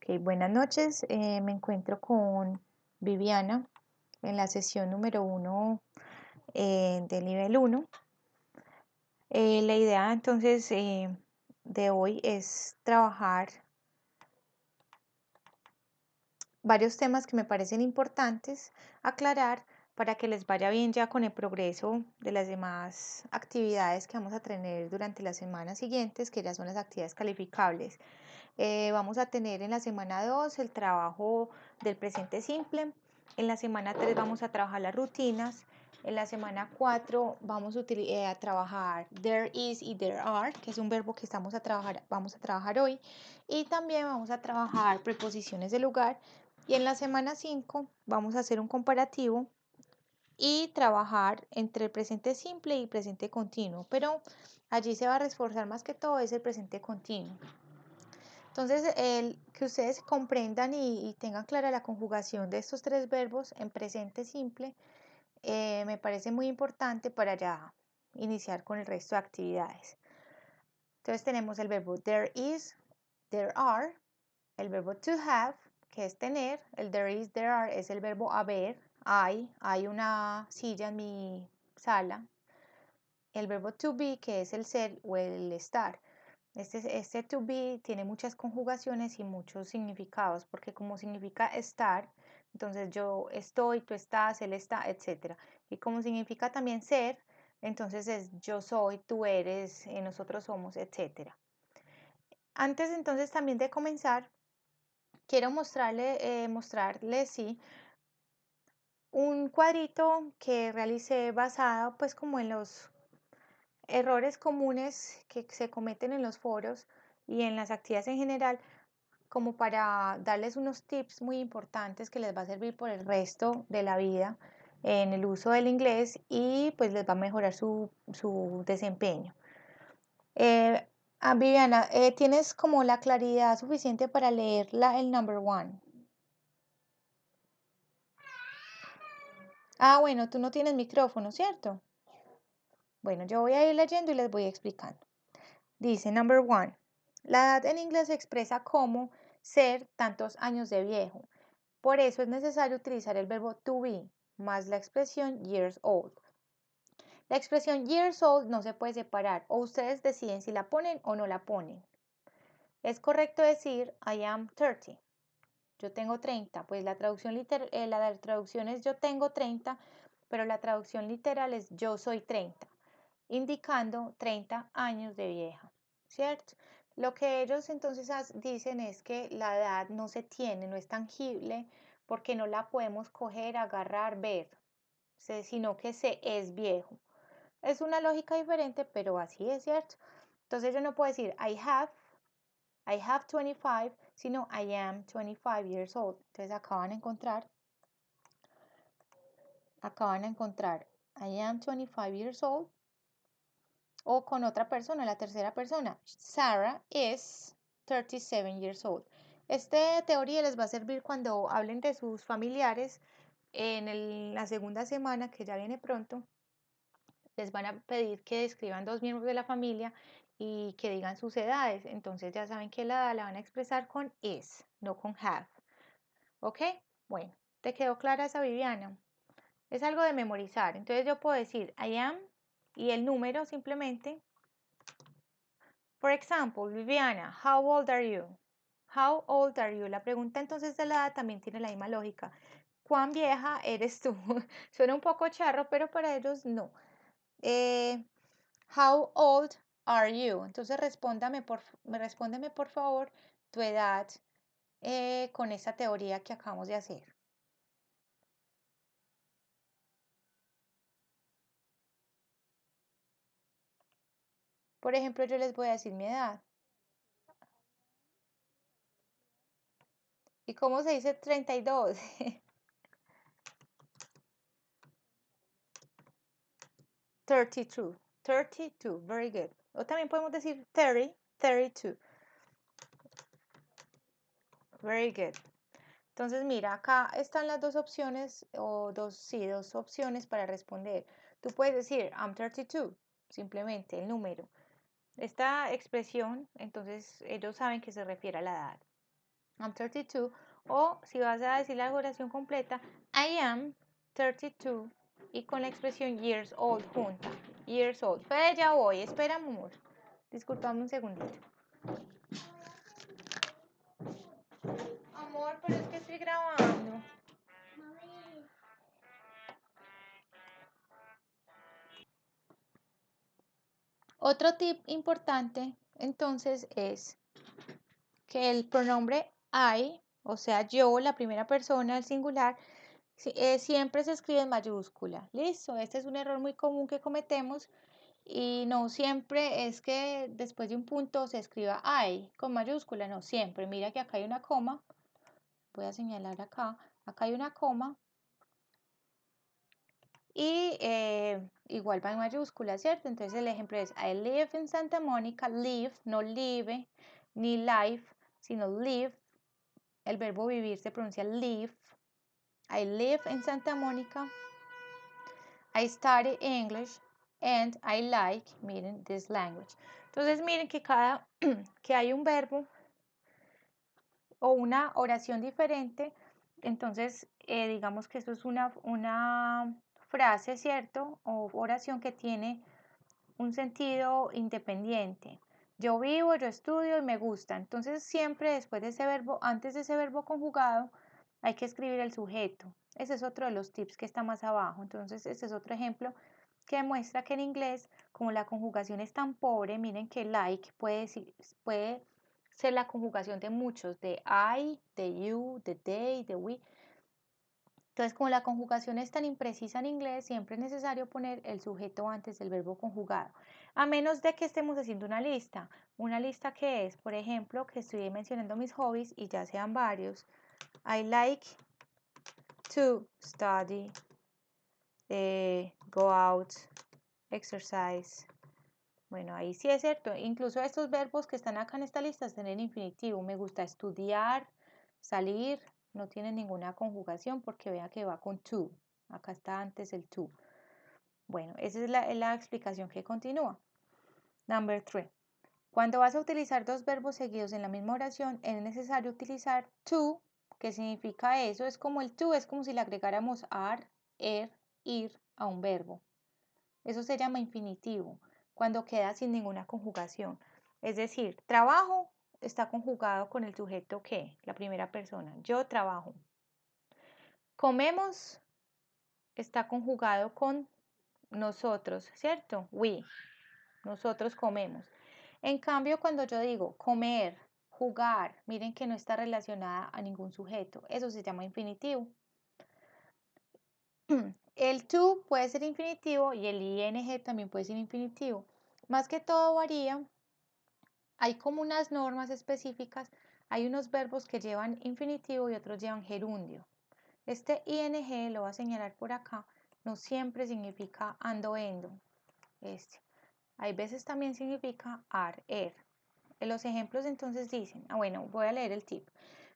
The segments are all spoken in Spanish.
Ok, buenas noches. Me encuentro con Viviana en la sesión número uno del nivel uno. La idea entonces de hoy es trabajar varios temas que me parecen importantes aclarar para que les vaya bien ya con el progreso de las demás actividades que vamos a tener durante las semanas siguientes, que ya son las actividades calificables. Vamos a tener en la semana 2 el trabajo del presente simple. En la semana 3 vamos a trabajar las rutinas. En la semana 4 vamos a trabajar there is y there are, que es un verbo que vamos a trabajar hoy. Y también vamos a trabajar preposiciones de lugar. Y en la semana 5 vamos a hacer un comparativo y trabajar entre el presente simple y presente continuo. Pero allí se va a reforzar más que todo es el presente continuo. Entonces, que ustedes comprendan y tengan clara la conjugación de estos tres verbos en presente simple, me parece muy importante para ya iniciar con el resto de actividades. Entonces tenemos el verbo there is, there are, el verbo to have, que es tener, el there is, there are es el verbo haber, hay una silla en mi sala, el verbo to be, que es el ser o el estar. Este to be tiene muchas conjugaciones y muchos significados, porque como significa estar, entonces yo estoy, tú estás, él está, etc. Y como significa también ser, entonces es yo soy, tú eres, nosotros somos, etc. Antes entonces también de comenzar, quiero mostrarles, sí, un cuadrito que realicé basado pues como en los errores comunes que se cometen en los foros y en las actividades en general, como para darles unos tips muy importantes que les va a servir por el resto de la vida en el uso del inglés y pues les va a mejorar su desempeño. Viviana, ¿tienes como la claridad suficiente para leer el number one? Bueno, tú no tienes micrófono, ¿cierto? Bueno, yo voy a ir leyendo y les voy explicando. Dice, number one, la edad en inglés se expresa como ser tantos años de viejo. Por eso es necesario utilizar el verbo to be más la expresión years old. La expresión years old no se puede separar o ustedes deciden si la ponen o no la ponen. Es correcto decir I am 30. Yo tengo 30. Pues la traducción es yo tengo 30, pero la traducción literal es yo soy 30, indicando 30 años de vieja, ¿cierto? Lo que ellos entonces dicen es que la edad no se tiene, no es tangible, porque no la podemos coger, agarrar, ver, sino que se es viejo. Es una lógica diferente, pero así es, ¿cierto? Entonces yo no puedo decir I have 25, sino I am 25 years old. Entonces acaban a encontrar I am 25 years old o con otra persona, la tercera persona. Sarah is 37 years old. Esta teoría les va a servir cuando hablen de sus familiares en la segunda semana, que ya viene pronto. Les van a pedir que describan dos miembros de la familia y que digan sus edades. Entonces ya saben que la edad la van a expresar con is, no con have. ¿Ok? Bueno, ¿te quedó clara esa, Viviana? Es algo de memorizar. Entonces yo puedo decir I am y el número simplemente. For example, Viviana, how old are you? How old are you? La pregunta entonces de la edad también tiene la misma lógica. ¿Cuán vieja eres tú? Suena un poco charro, pero para ellos no. How old are you? Entonces respóndeme por favor tu edad con esta teoría que acabamos de hacer. Por ejemplo, yo les voy a decir mi edad. ¿Y cómo se dice 32? 32. 32, very good. O también podemos decir 30, 32. Very good. Entonces, mira, acá están las dos opciones, o dos opciones para responder. Tú puedes decir, I'm 32, simplemente el número. Esta expresión, entonces, ellos saben que se refiere a la edad. I'm 32. O si vas a decir la oración completa, I am 32. Y con la expresión years old junta. Years old. Fede, ya voy. Espera, amor. Disculpame un segundito. Amor, pero es que estoy grabando. Otro tip importante, entonces, es que el pronombre I, o sea, yo, la primera persona, el singular, siempre se escribe en mayúscula. Listo, este es un error muy común que cometemos y no siempre es que después de un punto se escriba I con mayúscula, no siempre. Mira que acá hay una coma, voy a señalar acá hay una coma y igual va en mayúscula, ¿cierto? Entonces el ejemplo es I live in Santa Monica, live, no live, ni life, sino live. El verbo vivir se pronuncia live. I live in Santa Monica. I study English and I like, miren, this language. Entonces miren que que hay un verbo o una oración diferente. Entonces digamos que esto es una frase, ¿cierto? O oración que tiene un sentido independiente. Yo vivo, yo estudio y me gusta. Entonces siempre después de ese verbo, antes de ese verbo conjugado, hay que escribir el sujeto. Ese es otro de los tips que está más abajo. Entonces este es otro ejemplo que demuestra que en inglés, como la conjugación es tan pobre, miren que like puede ser la conjugación de muchos, de I, de you, de they, de we. Entonces, como la conjugación es tan imprecisa en inglés, siempre es necesario poner el sujeto antes del verbo conjugado. A menos de que estemos haciendo una lista. Una lista que es, por ejemplo, que estoy mencionando mis hobbies y ya sean varios. I like to study, go out, exercise. Bueno, ahí sí es cierto. Incluso estos verbos que están acá en esta lista están en infinitivo. Me gusta estudiar, salir, no tiene ninguna conjugación porque vea que va con to. Acá está antes el to. Bueno, esa es la explicación que continúa. Number 3. Cuando vas a utilizar dos verbos seguidos en la misma oración, es necesario utilizar to, que significa eso. Es como el to, es como si le agregáramos ar, ir a un verbo. Eso se llama infinitivo, cuando queda sin ninguna conjugación. Es decir, trabajo está conjugado con el sujeto que, la primera persona. Yo trabajo. Comemos está conjugado con nosotros, ¿cierto? We. Nosotros comemos. En cambio, cuando yo digo comer, jugar, miren que no está relacionada a ningún sujeto. Eso se llama infinitivo. El to puede ser infinitivo y el ing también puede ser infinitivo. Más que todo varía. Hay como unas normas específicas. Hay unos verbos que llevan infinitivo y otros llevan gerundio. Este ing lo voy a señalar por acá. No siempre significa ando, endo. Hay veces también significa ar, En los ejemplos entonces dicen, bueno, voy a leer el tip.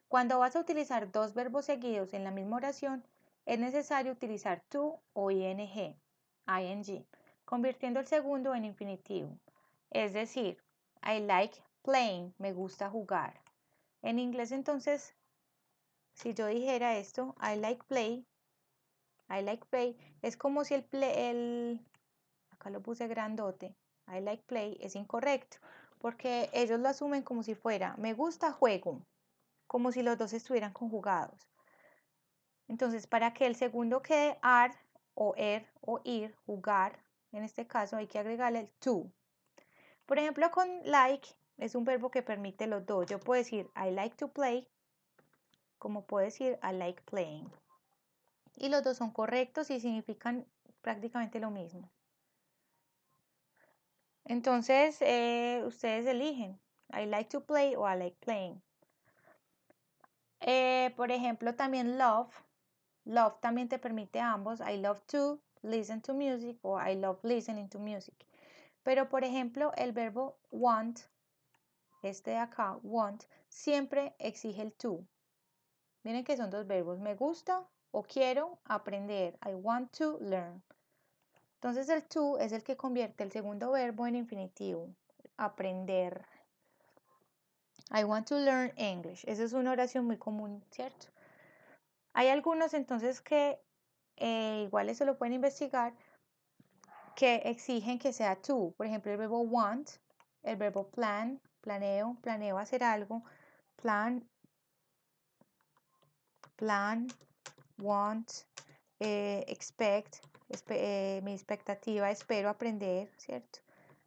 Cuando vas a utilizar dos verbos seguidos en la misma oración, es necesario utilizar to o ing, convirtiendo el segundo en infinitivo. Es decir, I like playing, me gusta jugar. En inglés entonces, si yo dijera esto, I like play, es como si acá lo puse grandote, I like play es incorrecto, porque ellos lo asumen como si fuera, me gusta juego, como si los dos estuvieran conjugados. Entonces, para que el segundo quede ar o o ir, jugar, en este caso hay que agregarle el to. Por ejemplo, con like es un verbo que permite los dos. Yo puedo decir I like to play, como puedo decir I like playing. Y los dos son correctos y significan prácticamente lo mismo. Entonces, ustedes eligen I like to play o I like playing. Por ejemplo, también love. Love también te permite ambos. I love to listen to music o I love listening to music. Pero, por ejemplo, el verbo want, este de acá, want, siempre exige el to. Miren que son dos verbos. Me gusta o quiero aprender. I want to learn. Entonces el to es el que convierte el segundo verbo en infinitivo. Aprender. I want to learn English. Esa es una oración muy común, ¿cierto? Hay algunos entonces que igual eso lo pueden investigar, que exigen que sea to. Por ejemplo, el verbo want, el verbo plan, planeo hacer algo, plan, want, expect, mi expectativa, espero aprender, ¿cierto?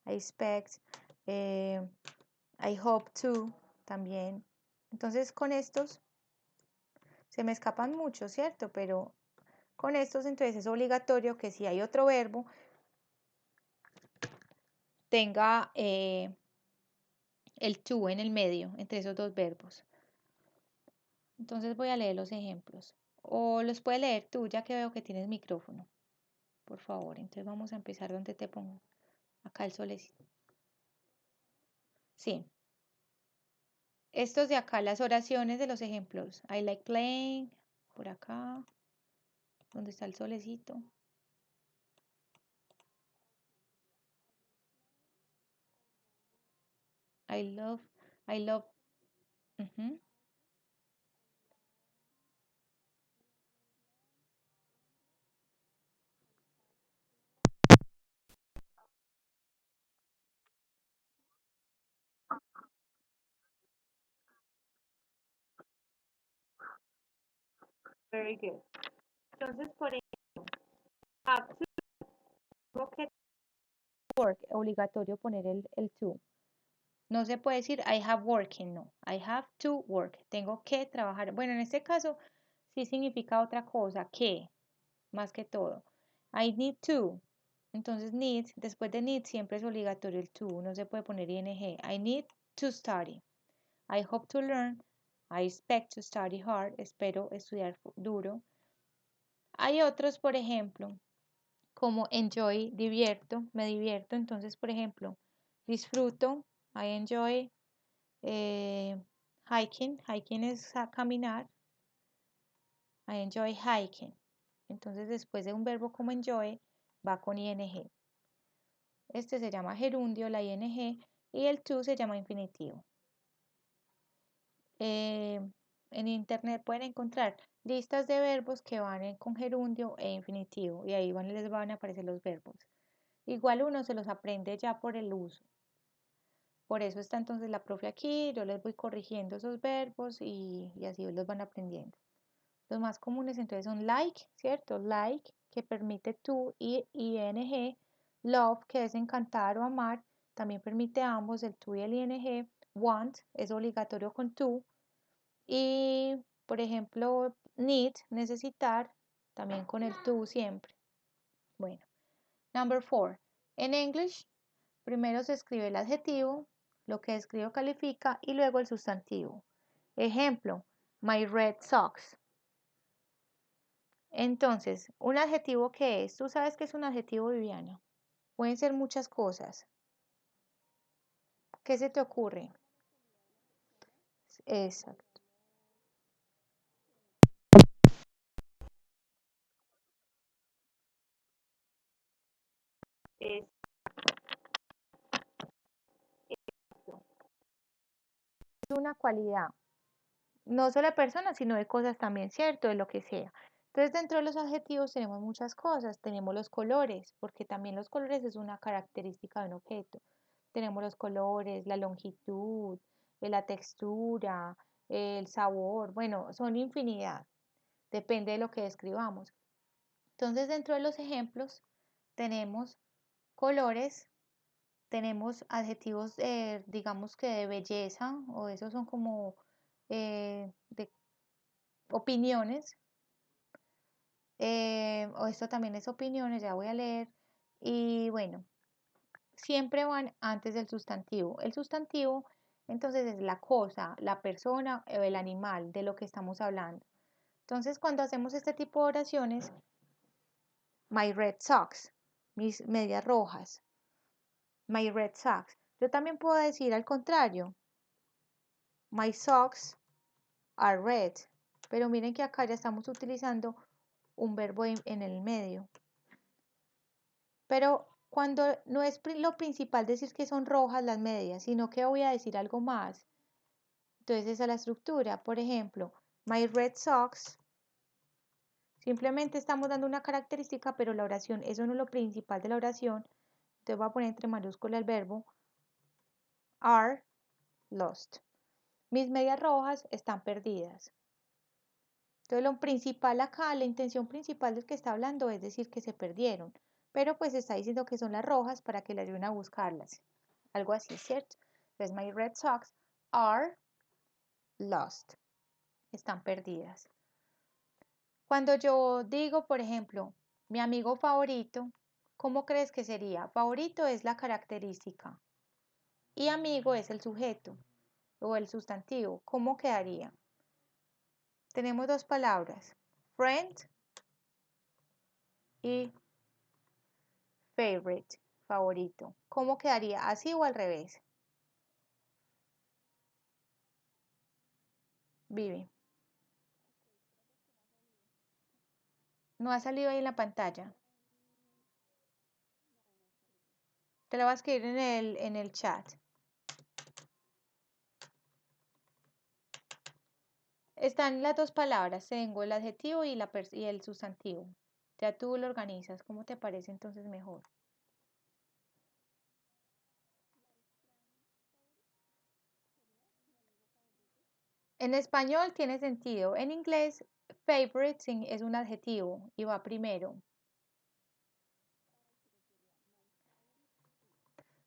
I expect, I hope to, también. Entonces con estos se me escapan mucho, ¿cierto? Pero con estos entonces es obligatorio que si hay otro verbo tenga el to en el medio entre esos dos verbos. Entonces voy a leer los ejemplos. O los puedes leer tú, ya que veo que tienes micrófono. Por favor, entonces vamos a empezar donde te pongo. Acá el solecito. Sí. Estos de acá, las oraciones de los ejemplos. I like playing. Por acá. Donde está el solecito. I love. I love. Ujú. Very good. Entonces, por ejemplo, have to, tengo que work, obligatorio poner el to. No se puede decir I have working, no. I have to work. Tengo que trabajar. Bueno, en este caso sí significa otra cosa, que, más que todo. I need to. Entonces, need, después de need siempre es obligatorio el to. No se puede poner ing. I need to study. I hope to learn. I expect to study hard. Espero estudiar duro. Hay otros, por ejemplo, como enjoy, divierto, me divierto. Entonces, por ejemplo, disfruto. I enjoy hiking. Hiking es caminar. I enjoy hiking. Entonces, después de un verbo como enjoy, va con ing. Este se llama gerundio, la ing, y el to se llama infinitivo. En internet pueden encontrar listas de verbos que van con gerundio e infinitivo, y ahí les van a aparecer los verbos. Igual uno se los aprende ya por el uso. Por eso está entonces la profe aquí, yo les voy corrigiendo esos verbos y así los van aprendiendo. Los más comunes entonces son like, ¿cierto? Like, que permite to y ing. Love, que es encantar o amar, también permite ambos, el to y el ing. Want, es obligatorio con to. Y, por ejemplo, need, necesitar, también con el to siempre. Bueno, number 4. En English, primero se escribe el adjetivo, lo que escribo califica y luego el sustantivo. Ejemplo, my red socks. Entonces, ¿un adjetivo qué es? Tú sabes que es un adjetivo, Viviana. Pueden ser muchas cosas. ¿Qué se te ocurre? Exacto. Es una cualidad, no solo de personas, sino de cosas también, ¿cierto? De lo que sea. Entonces, dentro de los adjetivos tenemos muchas cosas. Tenemos los colores, porque también los colores es una característica de un objeto. Tenemos los colores, la longitud, la textura, el sabor. Bueno, son infinidad. Depende de lo que describamos. Entonces, dentro de los ejemplos tenemos colores, tenemos adjetivos, digamos que de belleza, o esos son como de opiniones, o esto también es opiniones, ya voy a leer, y bueno, siempre van antes del sustantivo. El sustantivo, entonces, es la cosa, la persona o el animal de lo que estamos hablando. Entonces, cuando hacemos este tipo de oraciones, my red socks, mis medias rojas, my red socks. Yo también puedo decir al contrario, my socks are red. Pero miren que acá ya estamos utilizando un verbo en el medio. Pero cuando no es lo principal decir que son rojas las medias, sino que voy a decir algo más. Entonces esa es la estructura. Por ejemplo, my red socks. Simplemente estamos dando una característica, pero la oración, eso no es lo principal de la oración. Entonces voy a poner entre mayúsculas el verbo are lost. Mis medias rojas están perdidas. Entonces lo principal acá, la intención principal del que está hablando es decir que se perdieron. Pero pues está diciendo que son las rojas para que le ayuden a buscarlas. Algo así, ¿cierto? Entonces my red socks are lost. Están perdidas. Cuando yo digo, por ejemplo, mi amigo favorito, ¿cómo crees que sería? Favorito es la característica y amigo es el sujeto o el sustantivo. ¿Cómo quedaría? Tenemos dos palabras, friend y favorite, favorito. ¿Cómo quedaría? ¿Así o al revés? Vive. No ha salido ahí en la pantalla. Te lo voy a escribir en el chat. Están las dos palabras, tengo el adjetivo y el sustantivo. Ya tú lo organizas, ¿cómo te parece entonces mejor? En español tiene sentido, en inglés favorite es un adjetivo y va primero.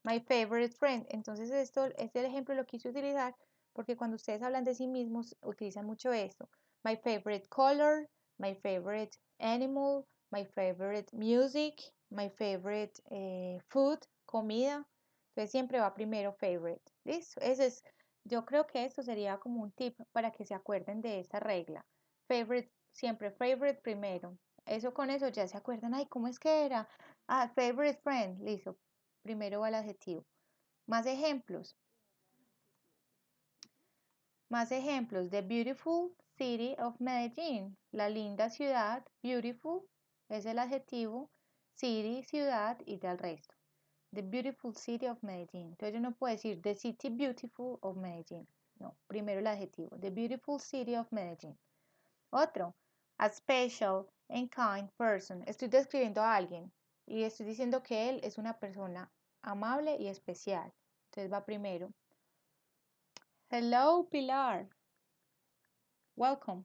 My favorite friend. Entonces este ejemplo lo quise utilizar porque cuando ustedes hablan de sí mismos utilizan mucho esto. My favorite color, my favorite animal, my favorite music, my favorite food, comida. Entonces siempre va primero favorite. ¿Listo? Yo creo que esto sería como un tip para que se acuerden de esta regla. Favorite, siempre favorite primero. Eso con eso ya se acuerdan. Ay, ¿cómo es que era? Ah, favorite friend. Listo. Primero va el adjetivo. Más ejemplos. Más ejemplos. The beautiful city of Medellín. La linda ciudad. Beautiful es el adjetivo. City, ciudad y del resto. The beautiful city of Medellín. Entonces yo no puedo decir the city beautiful of Medellín. No, primero el adjetivo. The beautiful city of Medellín. Otro. A special and kind person. Estoy describiendo a alguien y estoy diciendo que él es una persona amable y especial. Entonces va primero. Hello, Pilar. Welcome.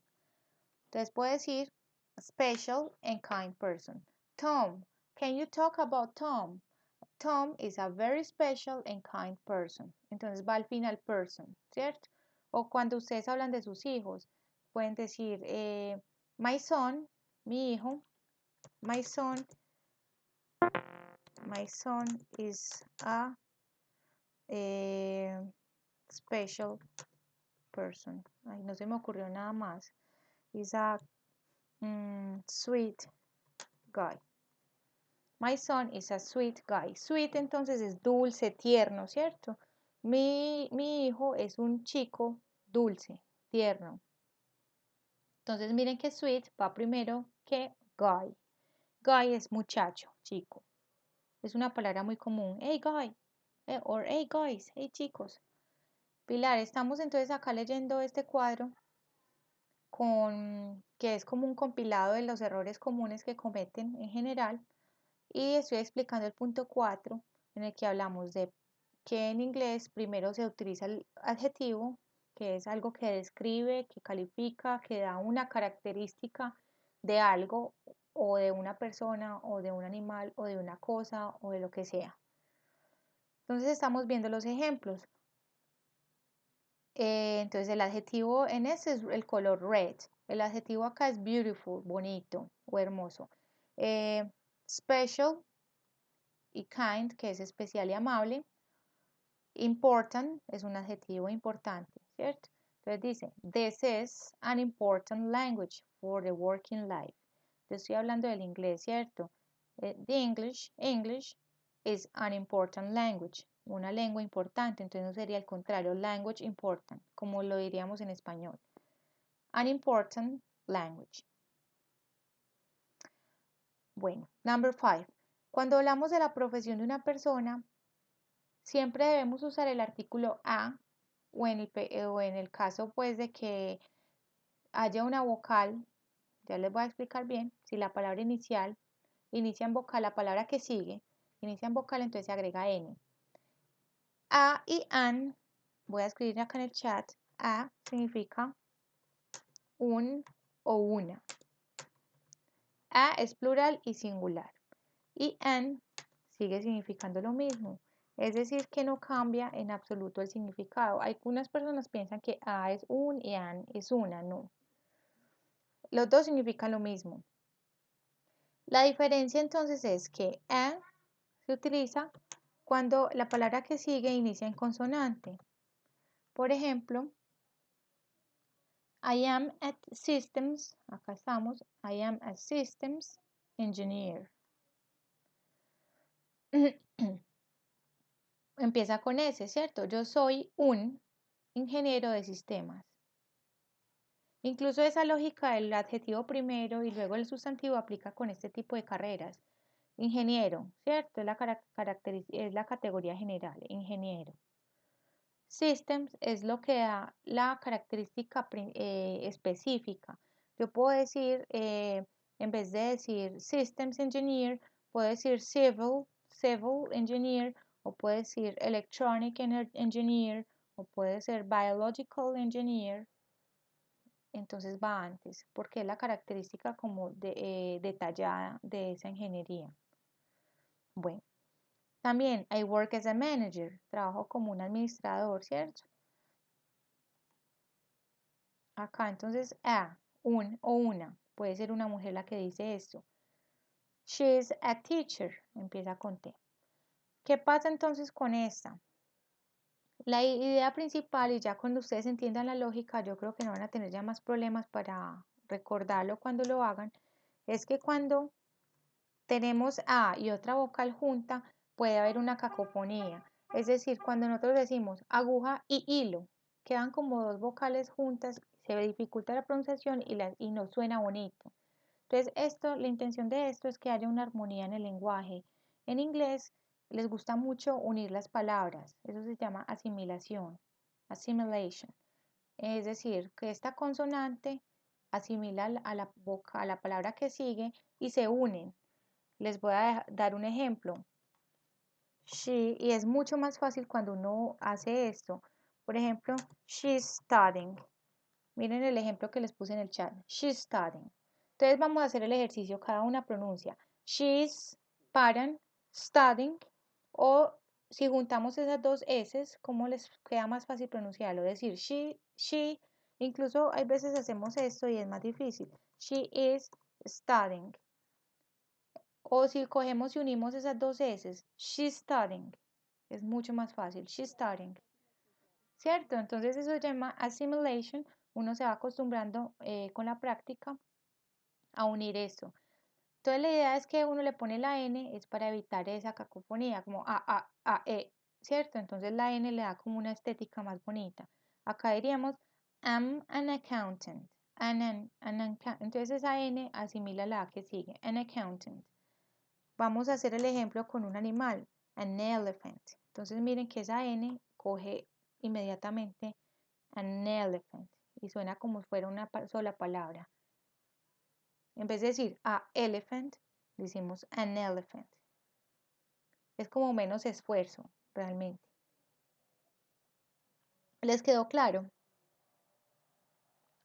Entonces puedo decir a special and kind person. Tom. Can you talk about Tom? Tom is a very special and kind person. Entonces va al final person, ¿cierto? O cuando ustedes hablan de sus hijos, pueden decir my son, mi hijo. My son is a special person. Ay, no se me ocurrió nada más. Is a sweet guy. My son is a sweet guy. Sweet entonces es dulce, tierno, ¿cierto? Mi hijo es un chico dulce, tierno. Entonces miren que sweet va primero que guy. Guy es muchacho, chico. Es una palabra muy común. Hey guy. Or hey guys. Hey chicos. Pilar, estamos entonces acá leyendo este cuadro que es como un compilado de los errores comunes que cometen en general. Y estoy explicando el punto 4 en el que hablamos de que en inglés primero se utiliza el adjetivo, que es algo que describe, que califica, que da una característica de algo o de una persona o de un animal o de una cosa o de lo que sea. Entonces estamos viendo los ejemplos. Entonces el adjetivo en ese es el color red. El adjetivo acá es beautiful, bonito o hermoso. Special y kind, que es especial y amable. Important es un adjetivo importante, ¿cierto? Entonces dice, this is an important language for the working life. Yo estoy hablando del inglés, ¿cierto? The English is an important language, una lengua importante, entonces no sería el contrario, language important, como lo diríamos en español. An important language. Bueno, number 5. Cuando hablamos de la profesión de una persona, siempre debemos usar el artículo a o en el caso pues de que haya una vocal, ya les voy a explicar bien, si la palabra inicial inicia en vocal, la palabra que sigue inicia en vocal, entonces se agrega N. A y an, voy a escribir acá en el chat, a significa un o una. A es plural y singular. Y an sigue significando lo mismo. Es decir, que no cambia en absoluto el significado. Algunas personas piensan que a es un y an es una, no. Los dos significan lo mismo. La diferencia entonces es que a se utiliza cuando la palabra que sigue inicia en consonante. Por ejemplo, I am at systems, acá estamos, I am a systems engineer. Empieza con S, ¿cierto? Yo soy un ingeniero de sistemas. Incluso esa lógica del adjetivo primero y luego el sustantivo aplica con este tipo de carreras. Ingeniero, ¿cierto? Es la categoría general, ingeniero. Systems es lo que da la característica específica. Yo puedo decir, en vez de decir Systems Engineer, puedo decir Civil Engineer, o puedo decir Electronic Engineer, o puede ser Biological Engineer. Entonces va antes, porque es la característica como detallada de esa ingeniería. Bueno, también I work as a manager, trabajo como un administrador, ¿cierto? Acá entonces un o una, puede ser una mujer la que dice esto. She is a teacher, empieza con T. ¿Qué pasa entonces con esta? La idea principal, y ya cuando ustedes entiendan la lógica, yo creo que no van a tener ya más problemas para recordarlo cuando lo hagan, es que cuando tenemos A y otra vocal junta, puede haber una cacofonía. Es decir, cuando nosotros decimos aguja y hilo, quedan como dos vocales juntas, se dificulta la pronunciación y no suena bonito. Entonces, la intención de esto es que haya una armonía en el lenguaje. En inglés les gusta mucho unir las palabras, eso se llama asimilación, assimilation. Es decir, que esta consonante asimila a la palabra que sigue y se unen. Les voy a dar un ejemplo. Y es mucho más fácil cuando uno hace esto. Por ejemplo, she's studying. Miren el ejemplo que les puse en el chat. She's studying. Entonces vamos a hacer el ejercicio, cada una pronuncia. She's, paran, studying. O si juntamos esas dos S, ¿cómo les queda más fácil pronunciarlo? Decir she, incluso hay veces hacemos esto y es más difícil. She is studying. O si cogemos y unimos esas dos S, she's studying. Es mucho más fácil. She's studying. ¿Cierto? Entonces eso se llama assimilation. Uno se va acostumbrando con la práctica a unir eso. Entonces la idea es que uno le pone la N, es para evitar esa cacofonía, como ¿cierto? Entonces la N le da como una estética más bonita. Acá diríamos, I'm an accountant. Entonces esa N asimila la A que sigue, an accountant. Vamos a hacer el ejemplo con un animal, an elephant. Entonces miren que esa N coge inmediatamente an elephant y suena como si fuera una sola palabra. En vez de decir a elephant, decimos an elephant. Es como menos esfuerzo, realmente. ¿Les quedó claro?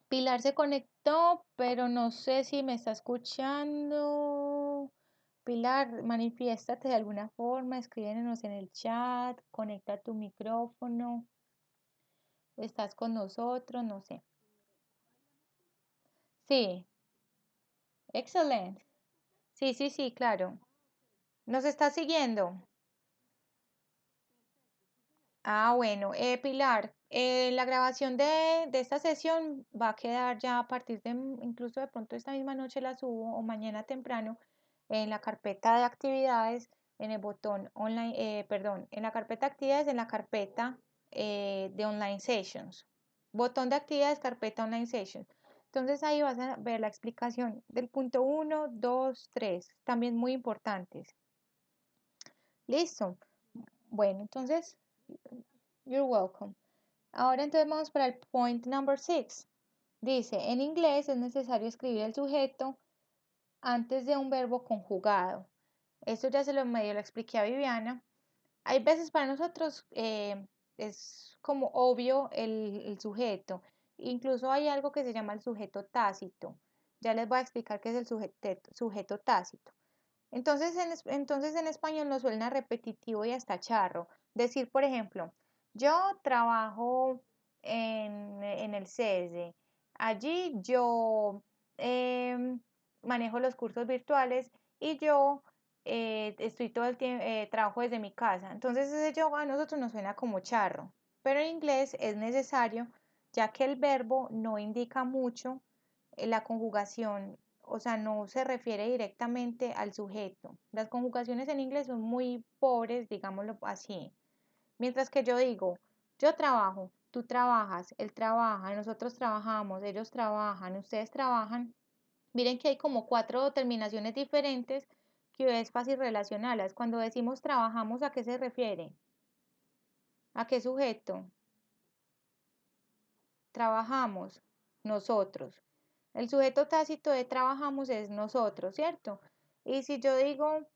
Pilar se conectó, pero no sé si me está escuchando. Pilar, manifiéstate de alguna forma, escríbenos en el chat, conecta tu micrófono. ¿Estás con nosotros? No sé. Sí, excelente. Sí, sí, sí, claro. ¿Nos está siguiendo? Ah, bueno, Pilar, la grabación de esta sesión va a quedar ya a partir de, incluso de pronto esta misma noche la subo o mañana temprano en la carpeta de actividades, en el botón online, perdón, en la carpeta de actividades, en la carpeta de online sessions. Botón de actividades, carpeta online sessions. Entonces ahí vas a ver la explicación del punto 1, 2, 3, también muy importantes. Listo. Bueno, entonces, you're welcome. Ahora entonces vamos para el point number 6. Dice, en inglés es necesario escribir el sujeto antes de un verbo conjugado. Esto ya se lo medio lo expliqué a Viviana. Hay veces para nosotros es como obvio el sujeto. Incluso hay algo que se llama el sujeto tácito. Ya les voy a explicar qué es el sujeto tácito. Entonces en español nos suena repetitivo y hasta charro. Decir, por ejemplo, yo trabajo en el CESE. Allí yo manejo los cursos virtuales y yo estoy todo el tiempo, trabajo desde mi casa. Entonces ese yo a nosotros nos suena como charro. Pero en inglés es necesario, ya que el verbo no indica mucho la conjugación, o sea, no se refiere directamente al sujeto. Las conjugaciones en inglés son muy pobres, digámoslo así. Mientras que yo digo, yo trabajo, tú trabajas, él trabaja, nosotros trabajamos, ellos trabajan, ustedes trabajan. Miren que hay como 4 terminaciones diferentes que es fácil relacionarlas. Cuando decimos trabajamos, ¿a qué se refiere? ¿A qué sujeto? Trabajamos, nosotros. El sujeto tácito de trabajamos es nosotros, ¿cierto? Y si yo digo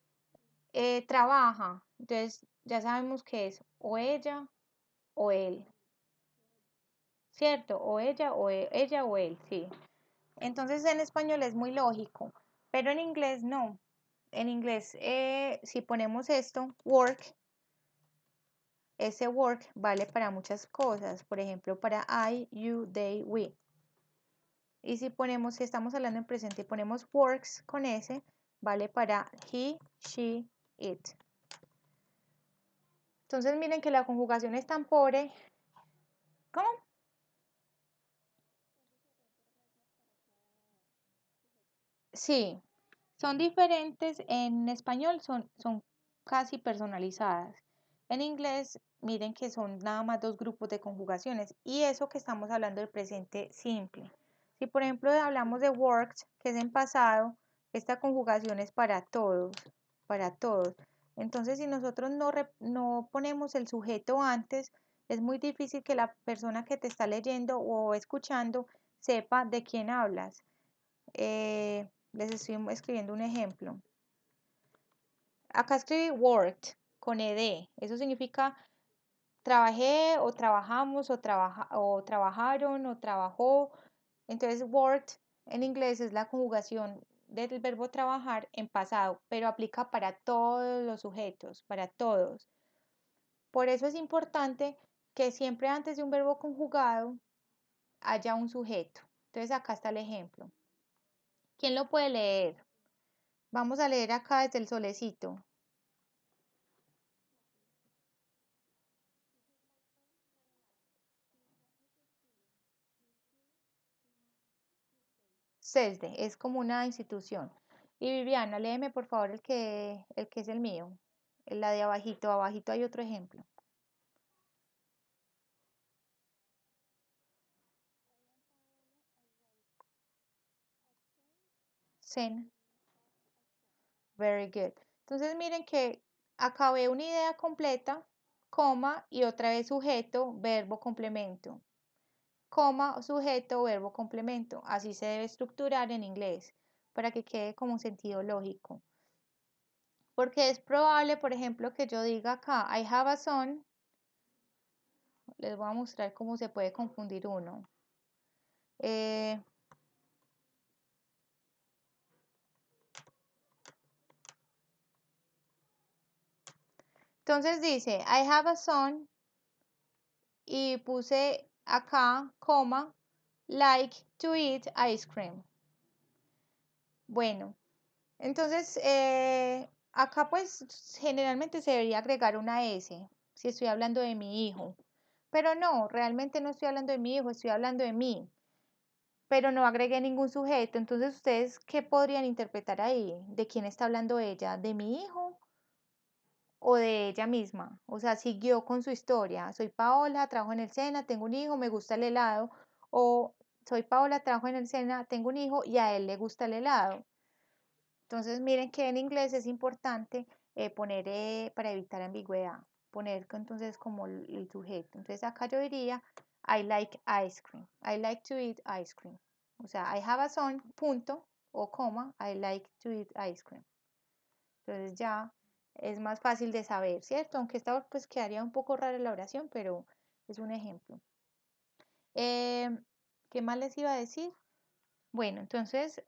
trabaja, entonces ya sabemos que es o ella o él, ¿cierto? O ella o ella o él, sí. Entonces en español es muy lógico, pero en inglés no. En inglés, si ponemos esto, work, ese work vale para muchas cosas. Por ejemplo, para I, you, they, we. Y si ponemos, si estamos hablando en presente y ponemos works con S, vale para he, she, it. Entonces miren que la conjugación es tan pobre. ¿Cómo? Sí, son diferentes. En español son casi personalizadas. En inglés, miren que son nada más 2 grupos de conjugaciones. Y eso que estamos hablando del presente simple. Si por ejemplo hablamos de worked, que es en pasado, esta conjugación es para todos, para todos. Entonces, si nosotros no ponemos el sujeto antes, es muy difícil que la persona que te está leyendo o escuchando sepa de quién hablas. Les estoy escribiendo un ejemplo. Acá escribí worked con ed. Eso significa trabajé o trabajamos o trabajaron o trabajó. Entonces, worked en inglés es la conjugación del verbo trabajar en pasado, pero aplica para todos los sujetos, para todos. Por eso es importante que siempre antes de un verbo conjugado haya un sujeto. Entonces, acá está el ejemplo. ¿Quién lo puede leer? Vamos a leer acá desde el solecito. CESDE, es como una institución. Y Viviana, léeme por favor el que es el mío. La de abajito, abajito hay otro ejemplo. Sen, very good. Entonces miren que acabé una idea completa, coma y otra vez sujeto, verbo, complemento. Coma, sujeto, verbo, complemento. Así se debe estructurar en inglés para que quede como un sentido lógico. Porque es probable, por ejemplo, que yo diga acá, I have a son. Les voy a mostrar cómo se puede confundir uno. Eh, entonces dice, I have a son y puse acá, coma, like to eat ice cream. Bueno, entonces acá pues generalmente se debería agregar una S si estoy hablando de mi hijo. Pero no, realmente no estoy hablando de mi hijo, estoy hablando de mí. Pero no agregué ningún sujeto. Entonces, ¿ustedes qué podrían interpretar ahí? ¿De quién está hablando ella? ¿De mi hijo o de ella misma? O sea, siguió con su historia. Soy Paola, trabajo en el SENA, tengo un hijo, me gusta el helado. O soy Paola, trabajo en el SENA, tengo un hijo y a él le gusta el helado. Entonces, miren que en inglés es importante poner, para evitar ambigüedad, poner entonces como el sujeto. Entonces, acá yo diría, I like ice cream. I like to eat ice cream. O sea, I have a son, punto, o coma, I like to eat ice cream. Entonces ya es más fácil de saber, ¿cierto? Aunque esta pues quedaría un poco rara la oración, pero es un ejemplo. ¿Qué más les iba a decir? Bueno, entonces,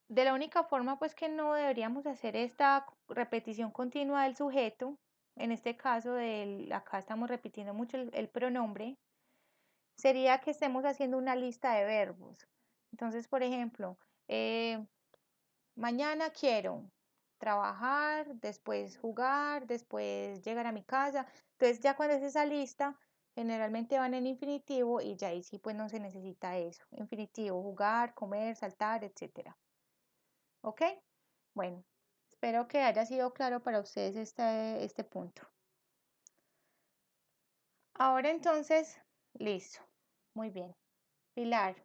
de la única forma pues que no deberíamos hacer esta repetición continua del sujeto, en este caso acá estamos repitiendo mucho el pronombre, sería que estemos haciendo una lista de verbos. Entonces, por ejemplo, mañana quiero trabajar, después jugar, después llegar a mi casa. Entonces, ya cuando es esa lista, generalmente van en infinitivo y ya ahí sí pues no se necesita eso. Infinitivo, jugar, comer, saltar, etcétera. ¿Ok? Bueno, espero que haya sido claro para ustedes este punto. Ahora entonces, listo. Muy bien. Pilar,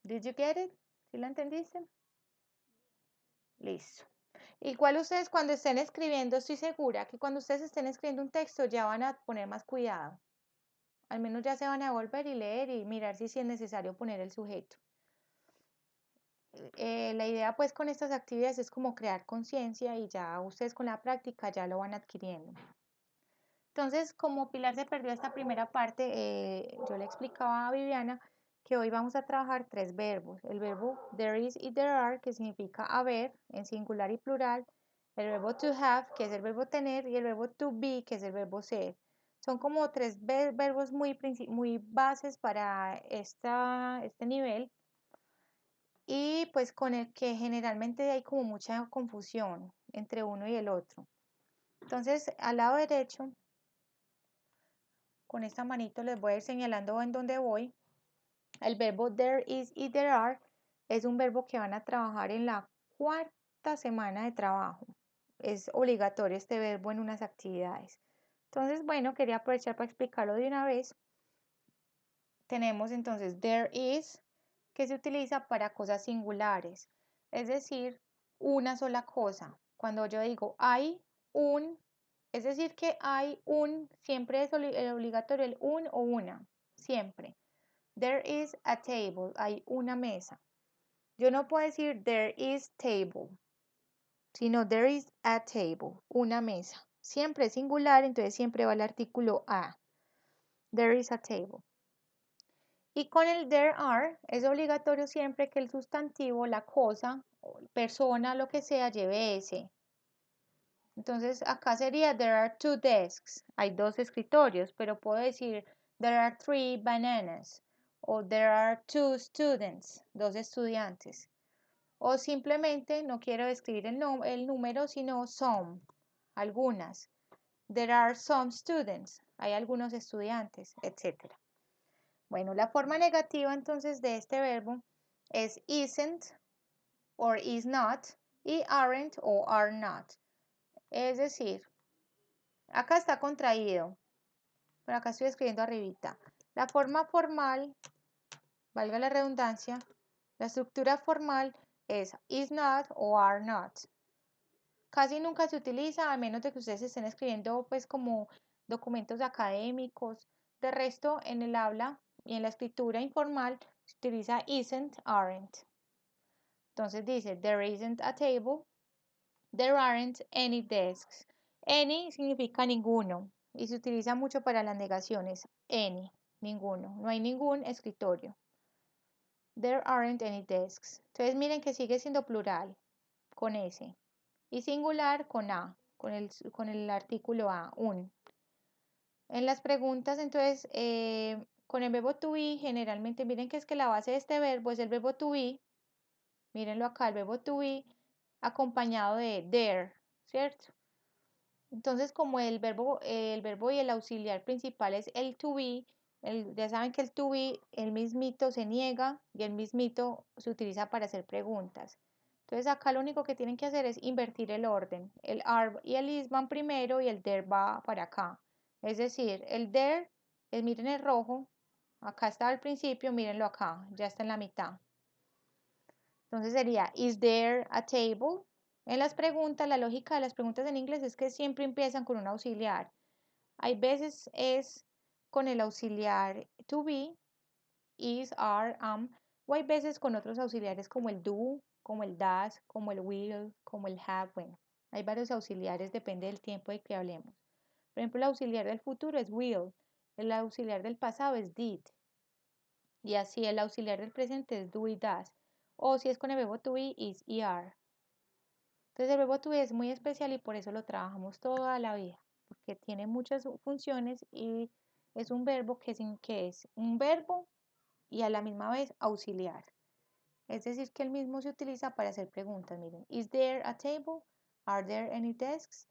did you get it? ¿Sí lo entendiste? Listo. Igual ustedes cuando estén escribiendo, estoy segura que cuando ustedes estén escribiendo un texto ya van a poner más cuidado. Al menos ya se van a volver y leer y mirar si es necesario poner el sujeto. La idea pues con estas actividades es como crear conciencia y ya ustedes con la práctica ya lo van adquiriendo. Entonces, como Pilar se perdió esta primera parte, yo le explicaba a Viviana que hoy vamos a trabajar 3 verbos. El verbo there is y there are, que significa haber en singular y plural. El verbo to have, que es el verbo tener, y el verbo to be, que es el verbo ser. Son como 3 verbos muy bases para este nivel y pues con el que generalmente hay como mucha confusión entre uno y el otro. Entonces, al lado derecho con esta manito les voy a ir señalando en dónde voy. El verbo there is y there are es un verbo que van a trabajar en la 4ª semana de trabajo. Es obligatorio este verbo en unas actividades. Entonces, bueno, quería aprovechar para explicarlo de una vez. Tenemos entonces there is, que se utiliza para cosas singulares, es decir, una sola cosa. Cuando yo digo hay un, es decir que hay un, siempre es obligatorio el un o una, siempre. There is a table, hay una mesa. Yo no puedo decir there is table, sino there is a table, una mesa. Siempre es singular, entonces siempre va el artículo a. There is a table. Y con el there are es obligatorio siempre que el sustantivo, la cosa, persona, lo que sea, lleve ese. Entonces acá sería there are 2 desks. Hay 2 escritorios, pero puedo decir there are 3 bananas o there are 2 students, 2 estudiantes. O simplemente no quiero escribir el número, sino some, algunas. There are some students, hay algunos estudiantes, etc. Bueno, la forma negativa entonces de este verbo es isn't or is not y aren't o are not. Es decir, acá está contraído, pero acá estoy escribiendo arribita. La forma formal, valga la redundancia, la estructura formal es is not o are not. Casi nunca se utiliza a menos de que ustedes estén escribiendo pues como documentos académicos. De resto, en el habla y en la escritura informal se utiliza isn't, aren't. Entonces dice, there isn't a table, there aren't any desks. Any significa ninguno y se utiliza mucho para las negaciones. Any, ninguno. No hay ningún escritorio. There aren't any desks. Entonces miren que sigue siendo plural con S y singular con A, con el artículo a, un. En las preguntas, entonces, con el verbo to be, generalmente miren que es que la base de este verbo es el verbo to be. Mírenlo acá, el verbo to be acompañado de there, ¿cierto? Entonces, como el verbo y el auxiliar principal es el to be, ya saben que el to be, el mismito se niega y el mismito se utiliza para hacer preguntas. Entonces, acá lo único que tienen que hacer es invertir el orden. El are y el is van primero y el there va para acá. Es decir, el there, miren el rojo, acá está al principio, mírenlo acá, ya está en la mitad. Entonces sería, is there a table? En las preguntas, la lógica de las preguntas en inglés es que siempre empiezan con un auxiliar. Hay veces es con el auxiliar to be is, are, am, o hay veces con otros auxiliares como el do, como el does, como el will, como el have. Bueno, hay varios auxiliares, depende del tiempo de que hablemos. Por ejemplo, el auxiliar del futuro es will, el auxiliar del pasado es did, y así el auxiliar del presente es do y does, o si es con el verbo to be, is y are. Entonces el verbo to be es muy especial y por eso lo trabajamos toda la vida, porque tiene muchas funciones y es un verbo que es un verbo y a la misma vez auxiliar. Es decir, que el mismo se utiliza para hacer preguntas. Miren, is there a table? Are there any desks?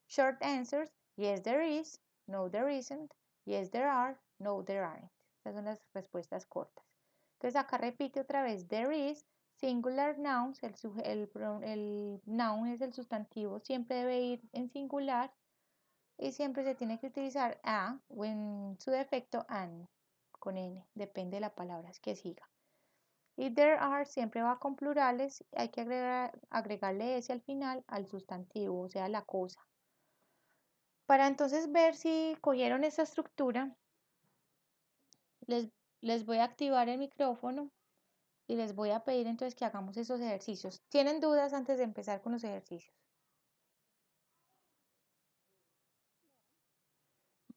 Short answers, yes there is, no there isn't, yes there are, no there aren't. Estas son las respuestas cortas. Entonces acá repite otra vez, there is, singular nouns, el noun es el sustantivo, siempre debe ir en singular y siempre se tiene que utilizar a o en su defecto an, con n, depende de la palabra que siga. Y there are siempre va con plurales, hay que agregarle ese al final al sustantivo, o sea, la cosa. Para entonces ver si cogieron esta estructura, les voy a activar el micrófono y les voy a pedir entonces que hagamos esos ejercicios. ¿Tienen dudas antes de empezar con los ejercicios?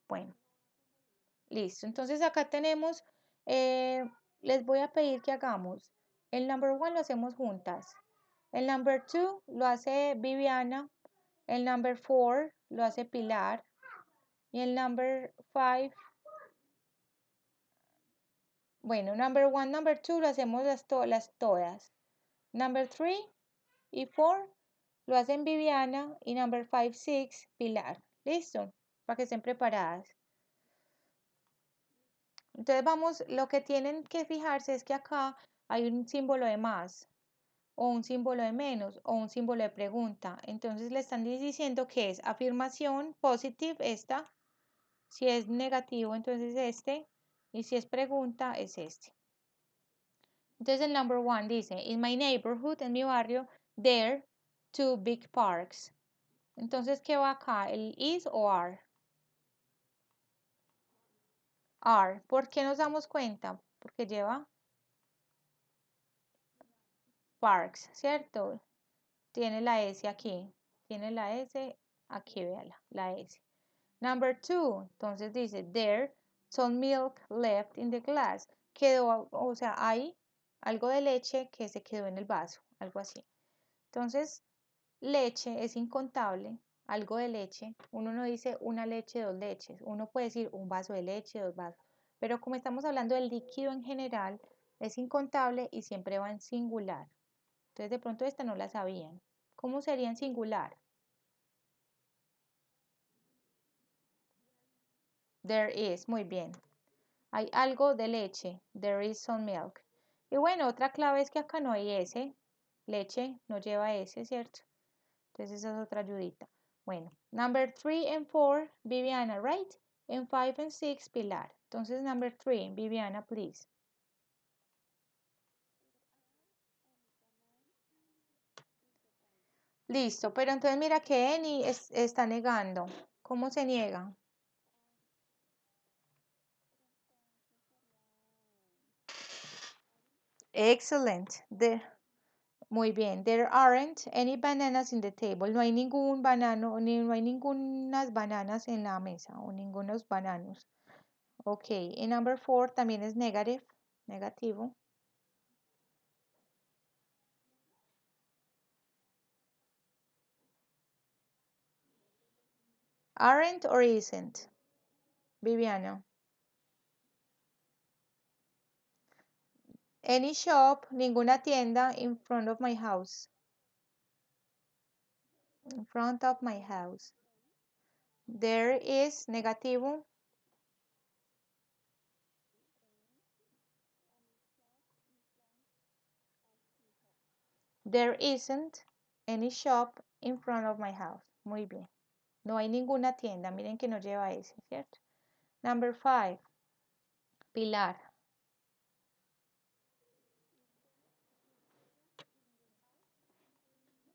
Bueno, listo. Entonces acá tenemos, les voy a pedir que hagamos. El number one lo hacemos juntas. El number two lo hace Viviana. El number four lo hace Pilar. Y el number five, bueno, number one, number two lo hacemos las todas. Number three y four lo hacen Viviana y number 5, 6, Pilar. ¿Listo? Para que estén preparadas. Entonces vamos, lo que tienen que fijarse es que acá hay un símbolo de más, o un símbolo de menos, o un símbolo de pregunta. Entonces le están diciendo que es afirmación, positive, esta. Si es negativo, entonces este. Y si es pregunta, es este. Entonces el number one dice, in my neighborhood, en mi barrio, there two big parks. Entonces, ¿qué va acá? ¿El is o are? Are. ¿Por qué nos damos cuenta? Porque lleva parks, ¿cierto? Tiene la S aquí. Tiene la S aquí, véala, la S. Number two, entonces dice, there some milk left in the glass. Quedó, o sea, hay algo de leche que se quedó en el vaso, algo así. Entonces, leche es incontable, algo de leche. Uno no dice una leche, dos leches. Uno puede decir un vaso de leche, dos vasos. Pero como estamos hablando del líquido en general, es incontable y siempre va en singular. Entonces, de pronto esta no la sabían. ¿Cómo sería en singular? There is, muy bien. Hay algo de leche. There is some milk. Y bueno, otra clave es que acá no hay S. Leche no lleva S, ¿cierto? Entonces esa es otra ayudita. Bueno, number 3 and 4, Viviana, right? And 5 and 6, Pilar. Entonces, number 3, Viviana, please. Listo, pero entonces mira que Eni está negando. ¿Cómo se niega? Excellent. Muy bien. There aren't any bananas in the table. No hay ningún banano, ni no hay ningunas bananas en la mesa o ningunos bananos. Ok. Y number 4 también es negative, negativo. Aren't or isn't? Viviana. Any shop, ninguna tienda in front of my house. In front of my house. There is negativo. There isn't any shop in front of my house. Muy bien. No hay ninguna tienda. Miren que no lleva ese, ¿cierto? Number 5. Pilar.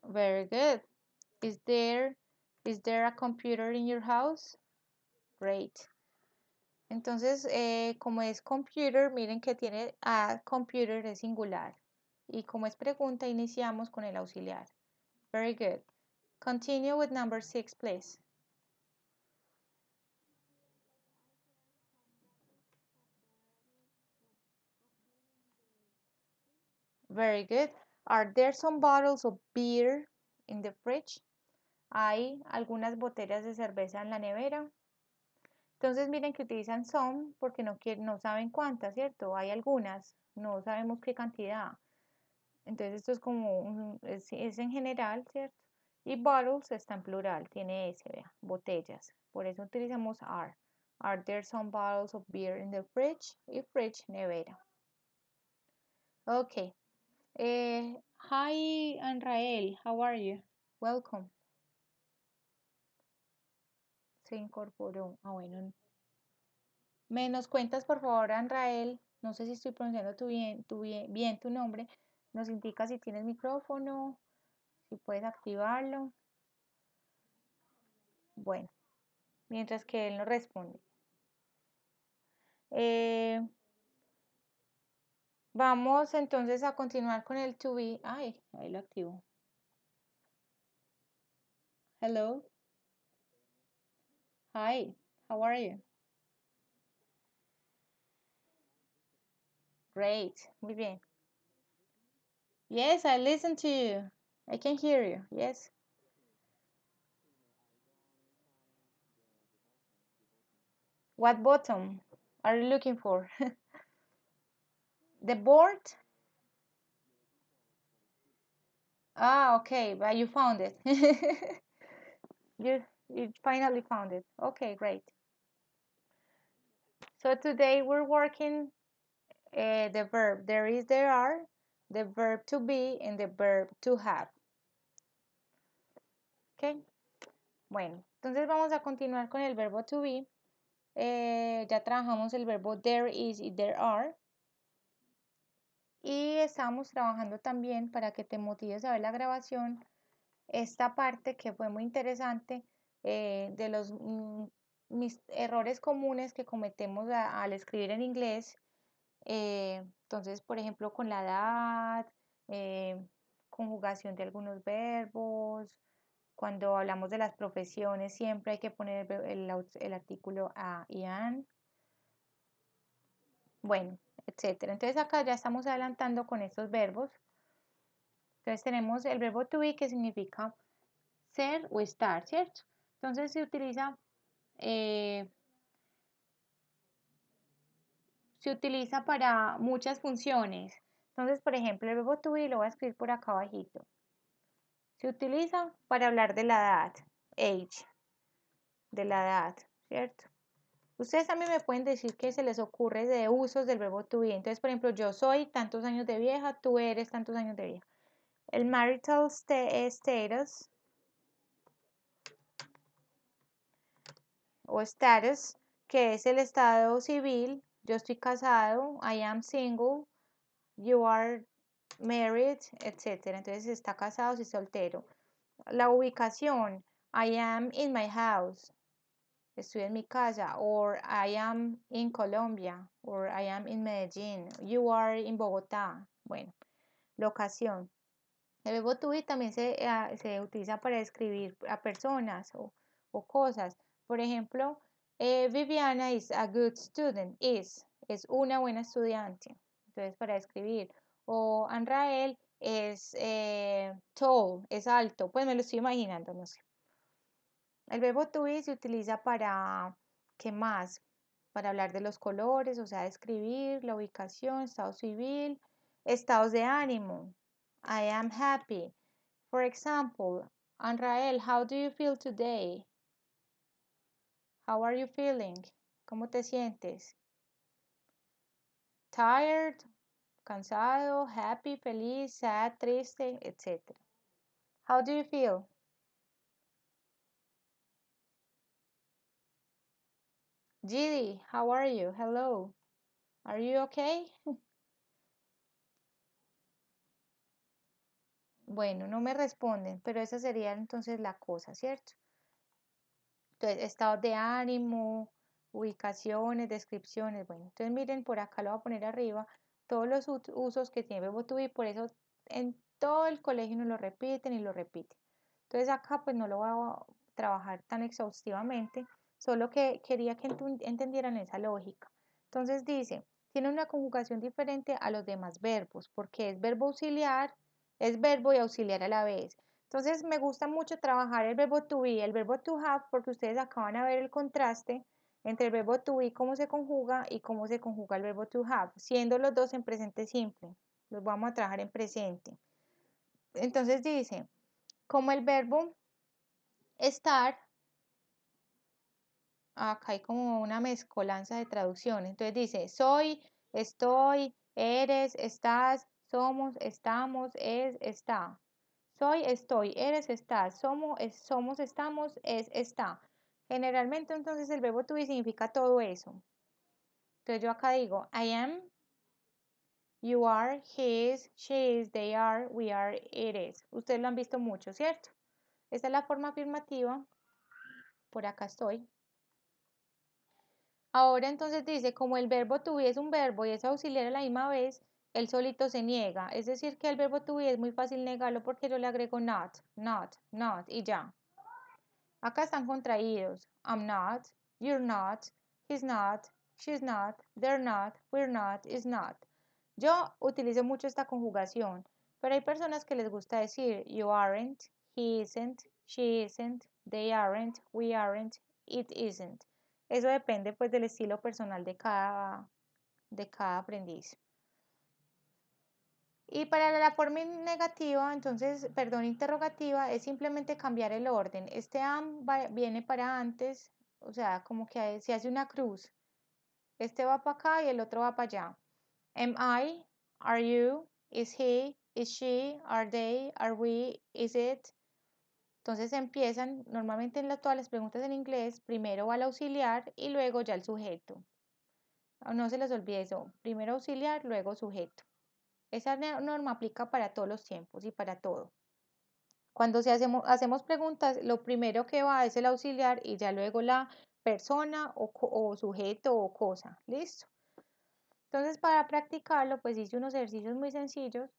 Very good. Is there a computer in your house? Great. Entonces, como es computer, miren que tiene a computer es singular. Y como es pregunta, iniciamos con el auxiliar. Very good. Continue with number 6, please. Very good. Are there some bottles of beer in the fridge? Hay algunas botellas de cerveza en la nevera. Entonces miren que utilizan some porque no saben cuántas, ¿cierto? Hay algunas, no sabemos qué cantidad. Entonces esto es como, es en general, ¿cierto? Y bottles está en plural, tiene S, vea, botellas. Por eso utilizamos are. Are there some bottles of beer in the fridge? Y fridge, nevera. Ok. Hi, Anrael, how are you? Welcome. Se incorporó. Ah, bueno. Me nos cuentas, por favor, Anrael. No sé si estoy pronunciando bien tu nombre. Nos indica si tienes micrófono, si puedes activarlo. Bueno, mientras que él nos responde. Vamos entonces a continuar con el to be. Ay, ahí lo activo. Hello. Hi, how are you? Great, muy bien. Yes, I listen to you. I can hear you. Yes. What button are you looking for? The board? Ah, okay, but you found it. You finally found it. Okay, great. So today we're working the verb there is, there are, the verb to be, and the verb to have. Okay. Bueno, entonces vamos a continuar con el verbo to be. Ya trabajamos el verbo there is y there are. Y estamos trabajando también, para que te motives a ver la grabación, esta parte que fue muy interesante, de los mis errores comunes que cometemos al escribir en inglés. Entonces, por ejemplo, con la edad, conjugación de algunos verbos, cuando hablamos de las profesiones, siempre hay que poner el artículo a y an. Bueno, etcétera. Entonces acá ya estamos adelantando con estos verbos. Entonces tenemos el verbo to be, que significa ser o estar, ¿cierto? Entonces eh, se utiliza para muchas funciones. Entonces, por ejemplo, el verbo to be lo voy a escribir por acá abajito. Se utiliza para hablar de la edad, age, de la edad, ¿cierto? Ustedes también me pueden decir qué se les ocurre de usos del verbo to be. Entonces, por ejemplo, yo soy tantos años de vieja, tú eres tantos años de vieja. El marital status o status, que es el estado civil. Yo estoy casado, I am single, you are married, etc. Entonces, si está casado, si soltero. La ubicación, I am in my house, estoy en mi casa, or I am in Colombia, or I am in Medellín, you are in Bogotá. Bueno, locación. El verbo to be también se utiliza para describir a personas o cosas. Por ejemplo, Viviana is a good student. Es una buena estudiante. Entonces, para describir. O Anrael es tall, es alto. Pues me lo estoy imaginando, no sé. El verbo to be se utiliza para, ¿qué más? Para hablar de los colores, o sea, describir la ubicación, estado civil, estados de ánimo. I am happy. For example, Anrael, how do you feel today? How are you feeling? ¿Cómo te sientes? Tired, cansado, happy, feliz, sad, triste, etc. How do you feel? Gidi, how are you? Hello. Are you okay? Bueno, no me responden, pero esa sería entonces la cosa, ¿cierto? Entonces, estado de ánimo, ubicaciones, descripciones. Bueno, entonces miren, por acá lo voy a poner arriba, todos los usos que tiene verbo to be, por eso en todo el colegio nos lo repiten y lo repiten. Entonces acá pues no lo voy a trabajar tan exhaustivamente, solo que quería que entendieran esa lógica. Entonces dice, tiene una conjugación diferente a los demás verbos, porque es verbo auxiliar, es verbo y auxiliar a la vez. Entonces me gusta mucho trabajar el verbo to be y el verbo to have, porque ustedes acaban de ver el contraste entre el verbo to be, cómo se conjuga y cómo se conjuga el verbo to have, siendo los dos en presente simple. Los vamos a trabajar en presente. Entonces dice, como el verbo estar, acá hay como una mezcolanza de traducciones. Entonces dice, soy, estoy, eres, estás, somos, estamos, es, está. Soy, estoy, eres, estás, somos, estamos, es, está. Generalmente entonces el verbo to be significa todo eso. Entonces yo acá digo, I am, you are, he is, she is, they are, we are, it is. Ustedes lo han visto mucho, ¿cierto? Esta es la forma afirmativa. Por acá estoy. Ahora entonces dice, como el verbo to be es un verbo y es auxiliar a la misma vez, él solito se niega. Es decir, que el verbo to be es muy fácil negarlo porque yo le agrego not, not, not y ya. Acá están contraídos. I'm not, you're not, he's not, she's not, they're not, we're not, is not. Yo utilizo mucho esta conjugación, pero hay personas que les gusta decir you aren't, he isn't, she isn't, they aren't, we aren't, it isn't. Eso depende pues del estilo personal de cada aprendiz. Y para la forma negativa, entonces, perdón, interrogativa, es simplemente cambiar el orden. Este am viene para antes, o sea, como que se hace una cruz. Este va para acá y el otro va para allá. Am I? Are you? Is he? Is she? Are they? Are we? Is it? Entonces empiezan, normalmente todas las preguntas en inglés, primero va el auxiliar y luego ya el sujeto. No se les olvide eso, primero auxiliar, luego sujeto. Esa norma aplica para todos los tiempos y para todo. Cuando hacemos preguntas, lo primero que va es el auxiliar y ya luego la persona o sujeto o cosa. ¿Listo? Entonces, para practicarlo, pues hice unos ejercicios muy sencillos.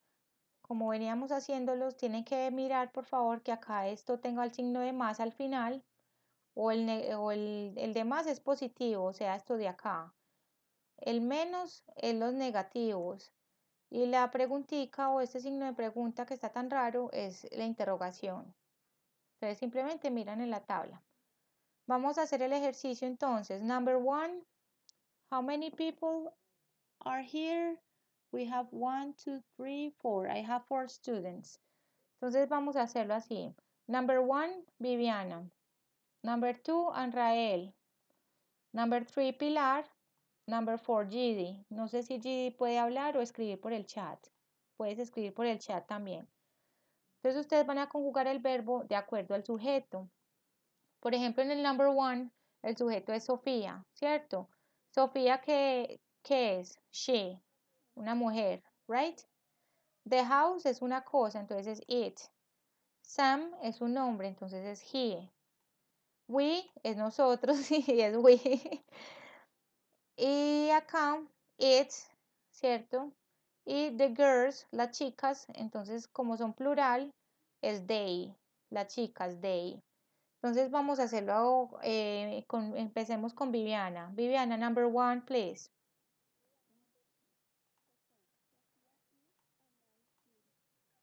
Como veníamos haciéndolos, tienen que mirar, por favor, que acá esto tenga el signo de más al final o el de más es positivo, o sea, esto de acá. El menos es los negativos. Y la preguntica o este signo de pregunta que está tan raro es la interrogación. Entonces simplemente miran en la tabla. Vamos a hacer el ejercicio entonces. Number one, how many people are here? We have 1, 2, 3, 4. I have 4 students. Entonces vamos a hacerlo así. Number one, Viviana. Number two, Anrael. Number three, Pilar. Number 4, Gidi. No sé si Gidi puede hablar o escribir por el chat. Puedes escribir por el chat también. Entonces ustedes van a conjugar el verbo de acuerdo al sujeto. Por ejemplo, en el number one, el sujeto es Sofía, ¿cierto? Sofía, ¿qué es? She, una mujer, right? The house es una cosa, entonces es it. Sam es un nombre, entonces es he. We es nosotros y es we. Y acá, it, ¿cierto? Y the girls, las chicas, entonces como son plural, es they, las chicas, they. Entonces vamos a hacerlo, empecemos con Viviana. Viviana, number one, please.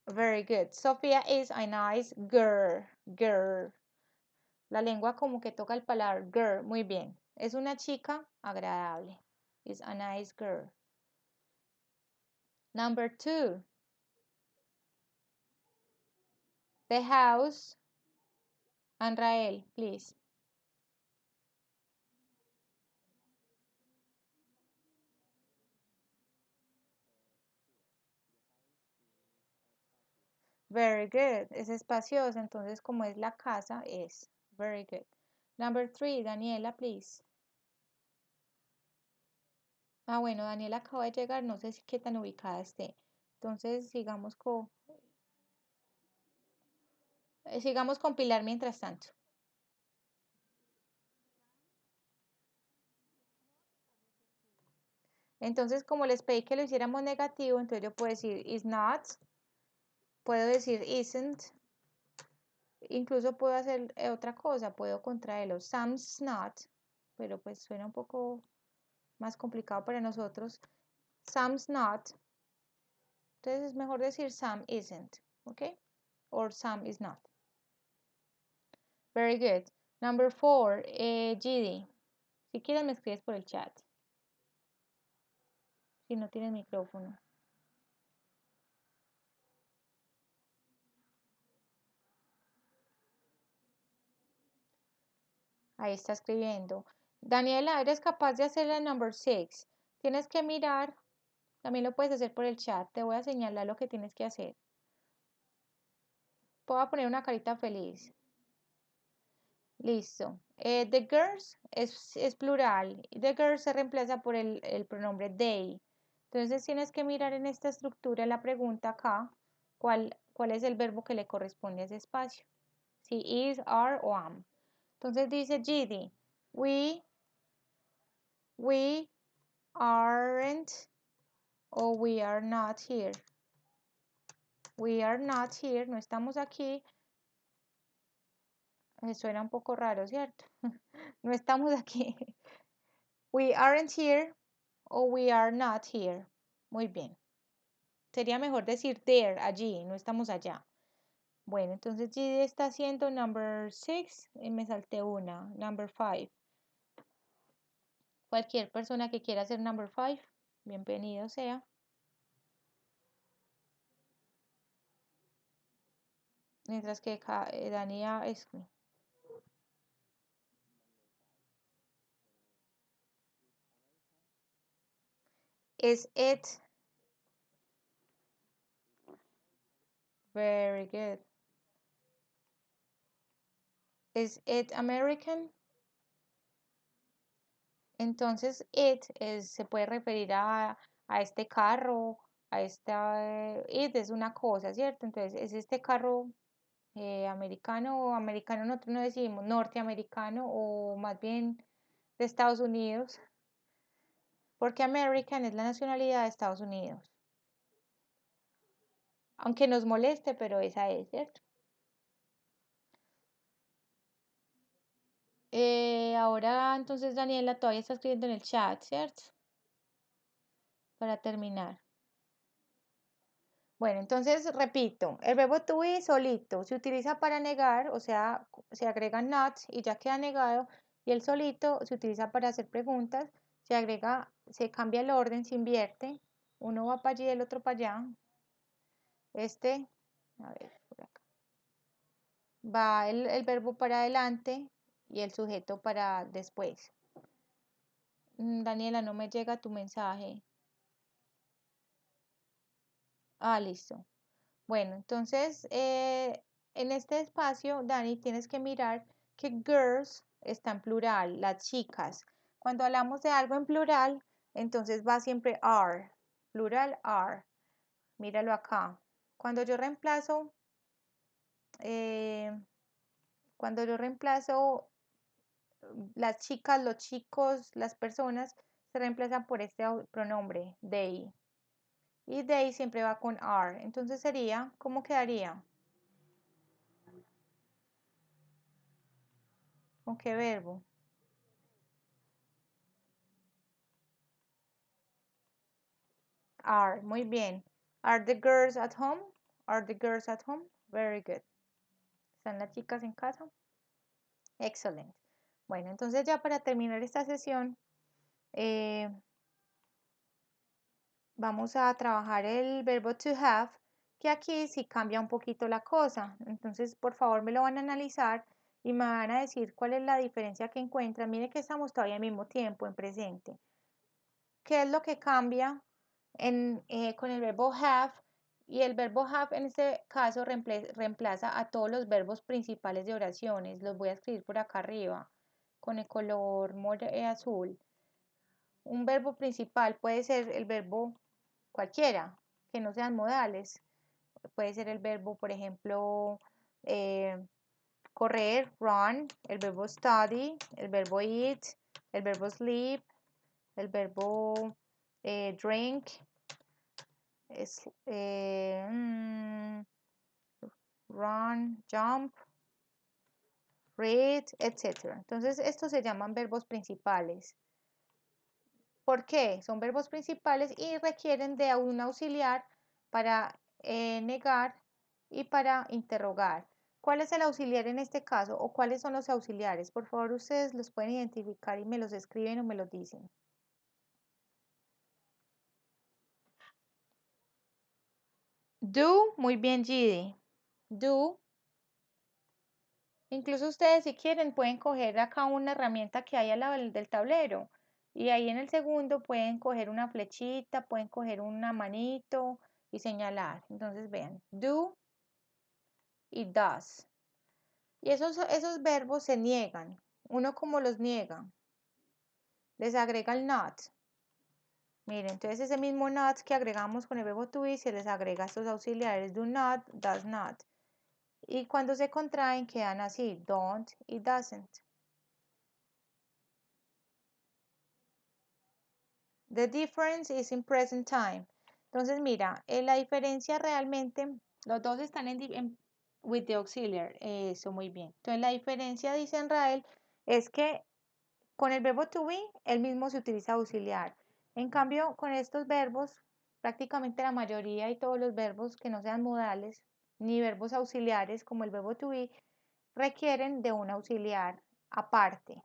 Very good. Sofía is a nice girl. Girl. La lengua como que toca el palabra girl. Muy bien. Es una chica agradable. Is a nice girl. Number two. The house. Anrael, please. Very good. Es espaciosa, entonces como es la casa, es. Very good. Number three, Daniela, please. Ah, bueno, Daniela acaba de llegar, no sé si qué tan ubicada esté. Entonces, sigamos con Pilar mientras tanto. Entonces, como les pedí que lo hiciéramos negativo, entonces yo puedo decir is not, puedo decir isn't, incluso puedo hacer otra cosa, puedo contraerlo, Sam's not, pero pues suena un poco más complicado para nosotros. Sam's not, entonces es mejor decir Sam isn't, ¿ok? Or Sam is not. Very good. Number 4, GD. Si quieres me escribes por el chat. Si no tienes micrófono. Ahí está escribiendo. Daniela, ¿eres capaz de hacer la number 6? Tienes que mirar. También lo puedes hacer por el chat. Te voy a señalar lo que tienes que hacer. Puedo poner una carita feliz. Listo. The girls es plural. The girls se reemplaza por el pronombre they. Entonces tienes que mirar en esta estructura la pregunta acá, cuál es el verbo que le corresponde a ese espacio. Si is, are o am. Entonces dice GD, we aren't o we are not here. We are not here, no estamos aquí. Suena un poco raro, ¿cierto? No estamos aquí. We aren't here o we are not here. Muy bien. Sería mejor decir there, allí, no estamos allá. Bueno, entonces GD está haciendo number 6 y me salté una, number 5. Cualquier persona que quiera hacer number 5, bienvenido sea. Mientras que Dania escribe. Is it? Very good. Is it American? Entonces, it se puede referir a este carro, a esta... it es una cosa, ¿cierto? Entonces, es este carro americano o americano, nosotros no decimos norteamericano o más bien de Estados Unidos, porque American es la nacionalidad de Estados Unidos. Aunque nos moleste, pero esa es, ¿cierto? Ahora entonces Daniela todavía está escribiendo en el chat, ¿cierto? Para terminar. Bueno, entonces repito, el verbo to be solito se utiliza para negar, o sea, se agrega not y ya queda negado, y el solito se utiliza para hacer preguntas, se agrega, se cambia el orden, se invierte, uno va para allí, el otro para allá. A ver, por acá. Va el verbo para adelante y el sujeto para después. Daniela, no me llega tu mensaje. Ah, listo. Bueno, entonces en este espacio, Dani, tienes que mirar que girls está en plural, las chicas. Cuando hablamos de algo en plural, entonces va siempre are, plural are. Míralo acá. Cuando yo reemplazo, eh, cuando yo reemplazo las chicas, los chicos, las personas, se reemplazan por este pronombre, they. Y they siempre va con are. Entonces sería, ¿cómo quedaría? ¿Con qué verbo? Are, muy bien. Are the girls at home? Are the girls at home? Very good. ¿Están las chicas en casa? Excellent. Bueno, entonces ya para terminar esta sesión, eh, vamos a trabajar el verbo to have, que aquí sí cambia un poquito la cosa. Entonces, por favor, me lo van a analizar y me van a decir cuál es la diferencia que encuentran. Mire que estamos todavía al mismo tiempo, en presente. ¿Qué es lo que cambia con el verbo have? Y el verbo have en este caso reemplaza a todos los verbos principales de oraciones. Los voy a escribir por acá arriba con el color azul. Un verbo principal puede ser el verbo cualquiera, que no sean modales. Puede ser el verbo, por ejemplo, eh, correr, run, el verbo study, el verbo eat, el verbo sleep, el verbo drink, run, jump, read, etc. Entonces, estos se llaman verbos principales. ¿Por qué? Son verbos principales y requieren de un auxiliar para negar y para interrogar. ¿Cuál es el auxiliar en este caso o cuáles son los auxiliares? Por favor, ustedes los pueden identificar y me los escriben o me los dicen. Do, muy bien, Gidi. Do. Incluso ustedes si quieren pueden coger acá una herramienta que hay al lado del tablero y ahí en el segundo pueden coger una flechita, pueden coger una manito y señalar. Entonces vean, do y does. Y esos verbos se niegan. Uno como los niega. Les agrega el not. Miren, entonces ese mismo not que agregamos con el verbo to be se les agrega estos auxiliares do not, does not. Y cuando se contraen quedan así, don't y doesn't. The difference is in present time. Entonces, mira, la diferencia realmente, los dos están with the auxiliary. Eso, muy bien. Entonces, la diferencia, dice Israel, es que con el verbo to be, el mismo se utiliza auxiliar. En cambio, con estos verbos, prácticamente la mayoría y todos los verbos que no sean modales, ni verbos auxiliares como el verbo to be, requieren de un auxiliar aparte.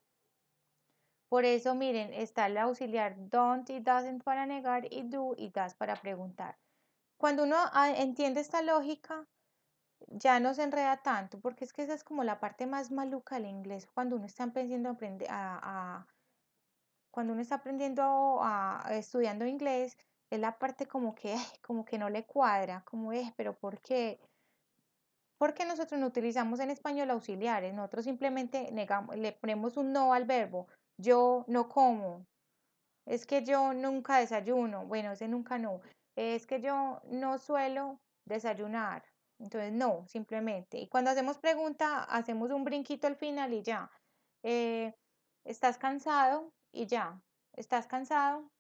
Por eso, miren, está el auxiliar don't y doesn't para negar y do y does para preguntar. Cuando uno entiende esta lógica, ya no se enreda tanto, porque es que esa es como la parte más maluca del inglés, cuando uno está empezando a aprender cuando uno está aprendiendo estudiando inglés, es la parte como que no le cuadra, como pero ¿por qué? Porque nosotros no utilizamos en español auxiliares, nosotros simplemente negamos, le ponemos un no al verbo. Yo no como, es que yo nunca desayuno, bueno, ese nunca no, es que yo no suelo desayunar, entonces no, simplemente. Y cuando hacemos pregunta, hacemos un brinquito al final y ya. Eh, ¿Estás cansado? Y ya. ¿Estás cansado?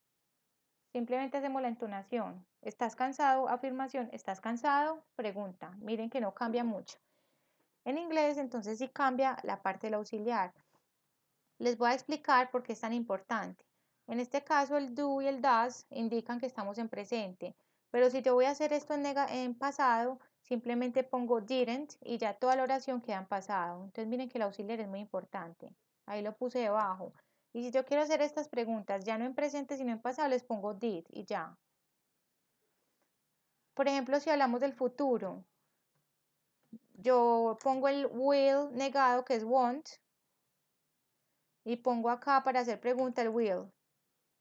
Simplemente hacemos la entonación. ¿Estás cansado? Afirmación. ¿Estás cansado? Pregunta. Miren que no cambia mucho. En inglés, entonces sí cambia la parte del auxiliar. Les voy a explicar por qué es tan importante. En este caso, el do y el does indican que estamos en presente. Pero si yo voy a hacer esto en pasado, simplemente pongo didn't y ya toda la oración queda en pasado. Entonces miren que el auxiliar es muy importante. Ahí lo puse debajo. Y si yo quiero hacer estas preguntas ya no en presente sino en pasado, les pongo did y ya. Por ejemplo, si hablamos del futuro, yo pongo el will negado que es won't y pongo acá para hacer pregunta el will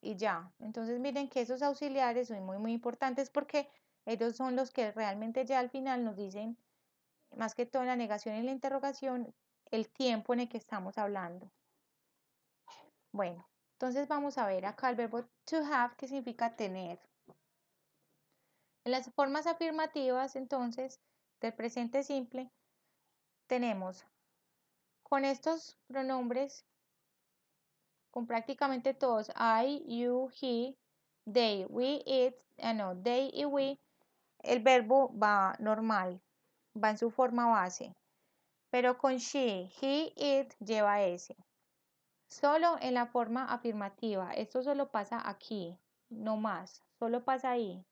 y ya. Entonces miren que esos auxiliares son muy importantes porque ellos son los que realmente ya al final nos dicen, más que todo en la negación y la interrogación, el tiempo en el que estamos hablando. Bueno, entonces vamos a ver acá el verbo to have, que significa tener. En las formas afirmativas, entonces, del presente simple, tenemos con estos pronombres, con prácticamente todos, I, you, he, they, we, it, no, they y we, el verbo va normal, va en su forma base. Pero con she, he, it lleva S. Solo en la forma afirmativa. Esto solo pasa aquí, no más. Solo pasa ahí.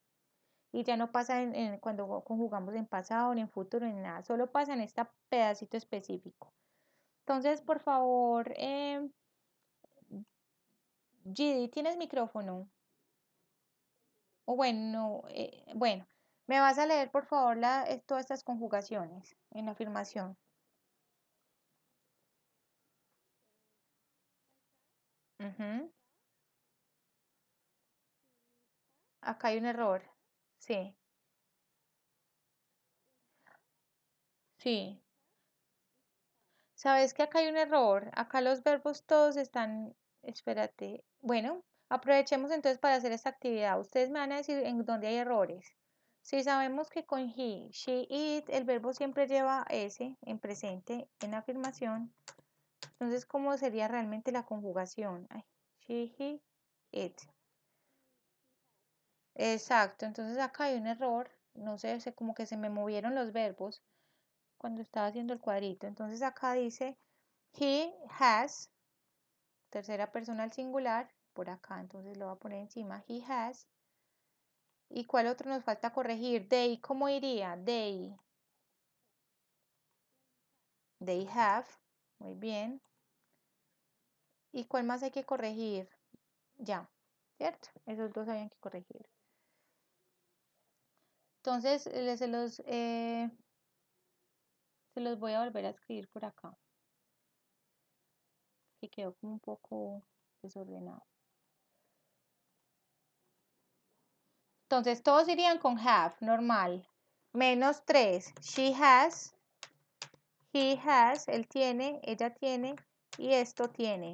Y ya no pasa cuando conjugamos en pasado, ni en futuro, ni nada. Solo pasa en este pedacito específico. Entonces, por favor, Gidi, ¿tienes micrófono? O bueno, bueno, me vas a leer, por favor, todas estas conjugaciones en la afirmación. Ujú. Acá hay un error. Sí, sí. ¿Sabes que acá hay un error? Acá los verbos todos están. Espérate. Bueno, aprovechemos entonces para hacer esta actividad. Ustedes me van a decir en dónde hay errores. Si sabemos que con he, she, it, el verbo siempre lleva S en presente, en afirmación, entonces, ¿cómo sería realmente la conjugación? Ay, she, he, it. Exacto, entonces acá hay un error, no sé, como que se me movieron los verbos cuando estaba haciendo el cuadrito. Entonces acá dice he has, tercera persona al singular, por acá, entonces lo voy a poner encima, he has. ¿Y cuál otro nos falta corregir? They, ¿cómo iría? They have, muy bien. ¿Y cuál más hay que corregir? Ya, ¿cierto? Esos dos habían que corregir. Entonces, se los voy a volver a escribir por acá, que quedó como un poco desordenado. Entonces, todos irían con have, normal. Menos 3. She has, he has, él tiene, ella tiene, y esto tiene.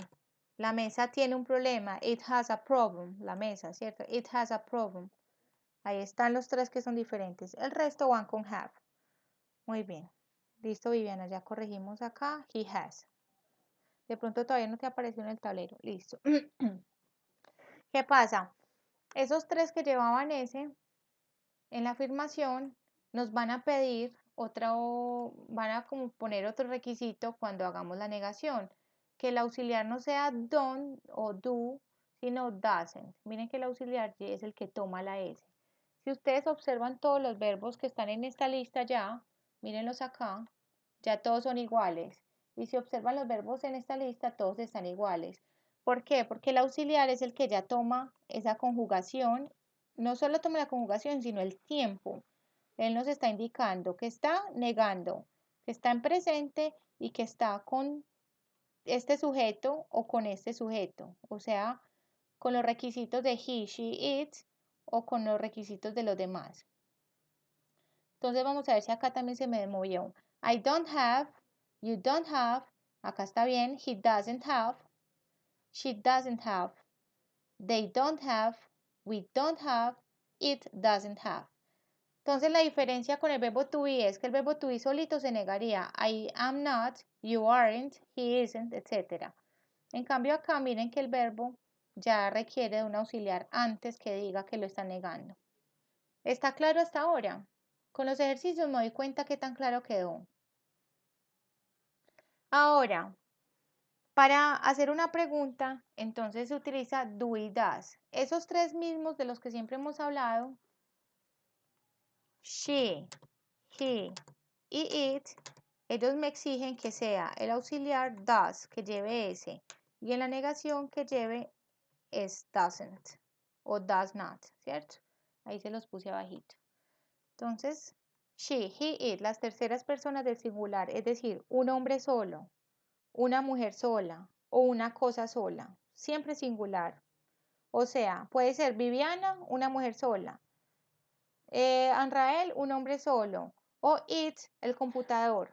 La mesa tiene un problema. It has a problem. La mesa, ¿cierto? It has a problem. Ahí están los tres que son diferentes. El resto van con have. Muy bien. Listo, Viviana, ya corregimos acá. He has. De pronto todavía no te apareció en el tablero. Listo. ¿Qué pasa? Esos tres que llevaban ese en la afirmación nos van a pedir van a como poner otro requisito cuando hagamos la negación, que el auxiliar no sea don't o do, sino doesn't. Miren que el auxiliar es el que toma la S. Si ustedes observan todos los verbos que están en esta lista ya, mírenlos acá, ya todos son iguales. Y si observan los verbos en esta lista, todos están iguales. ¿Por qué? Porque el auxiliar es el que ya toma esa conjugación, no solo toma la conjugación, sino el tiempo. Él nos está indicando que está negando, que está en presente y que está con este sujeto o con este sujeto. O sea, con los requisitos de he, she, it o con los requisitos de los demás. Entonces vamos a ver si acá también se me movió. I don't have, you don't have, acá está bien, he doesn't have, she doesn't have, they don't have, we don't have, it doesn't have. Entonces la diferencia con el verbo to be es que el verbo to be solito se negaría I am not, you aren't, he isn't, etc. En cambio acá miren que el verbo ya requiere de un auxiliar antes que diga que lo está negando. ¿Está claro hasta ahora? Con los ejercicios me doy cuenta qué tan claro quedó. Ahora, para hacer una pregunta, entonces se utiliza do y does. Esos tres mismos de los que siempre hemos hablado, she, he y it, ellos me exigen que sea el auxiliar does, que lleve ese, y en la negación que lleve es doesn't o does not, ¿cierto? Ahí se los puse abajito. Entonces, she, he, it, las terceras personas del singular, es decir, un hombre solo, una mujer sola o una cosa sola, siempre singular. O sea, puede ser Viviana, una mujer sola, Anrael, un hombre solo, o it, el computador.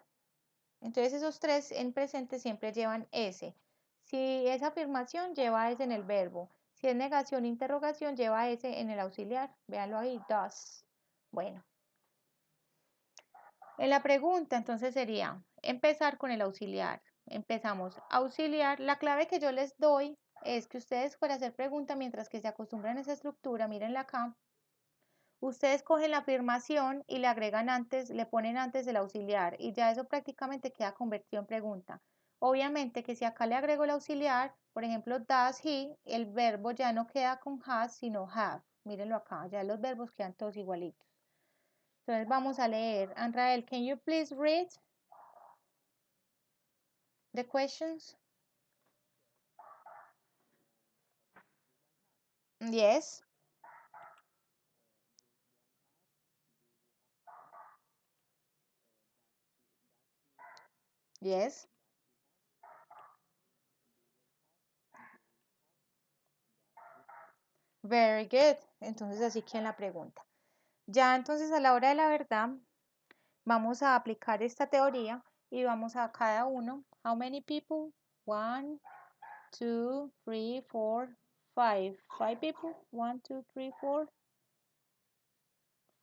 Entonces esos tres en presente siempre llevan S. Si es afirmación, lleva S en el verbo. Si es negación, interrogación, lleva S en el auxiliar. Véanlo ahí, does. Bueno, en la pregunta entonces sería empezar con el auxiliar. Empezamos auxiliar. La clave que yo les doy es que ustedes para hacer pregunta mientras que se acostumbran a esa estructura, mírenla acá. Ustedes cogen la afirmación y le agregan antes, le ponen antes el auxiliar y ya eso prácticamente queda convertido en pregunta. Obviamente que si acá le agrego el auxiliar, por ejemplo, does he, el verbo ya no queda con has, sino have. Mírenlo acá, ya los verbos quedan todos igualitos. Entonces vamos a leer. Anrael, can you please read the questions? Yes. Yes. Very good. Entonces así que en la pregunta. Ya entonces a la hora de la verdad vamos a aplicar esta teoría y vamos a cada uno. How many people? 1, 2, 3, 4, 5. 5 people. 1, 2, 3, 4.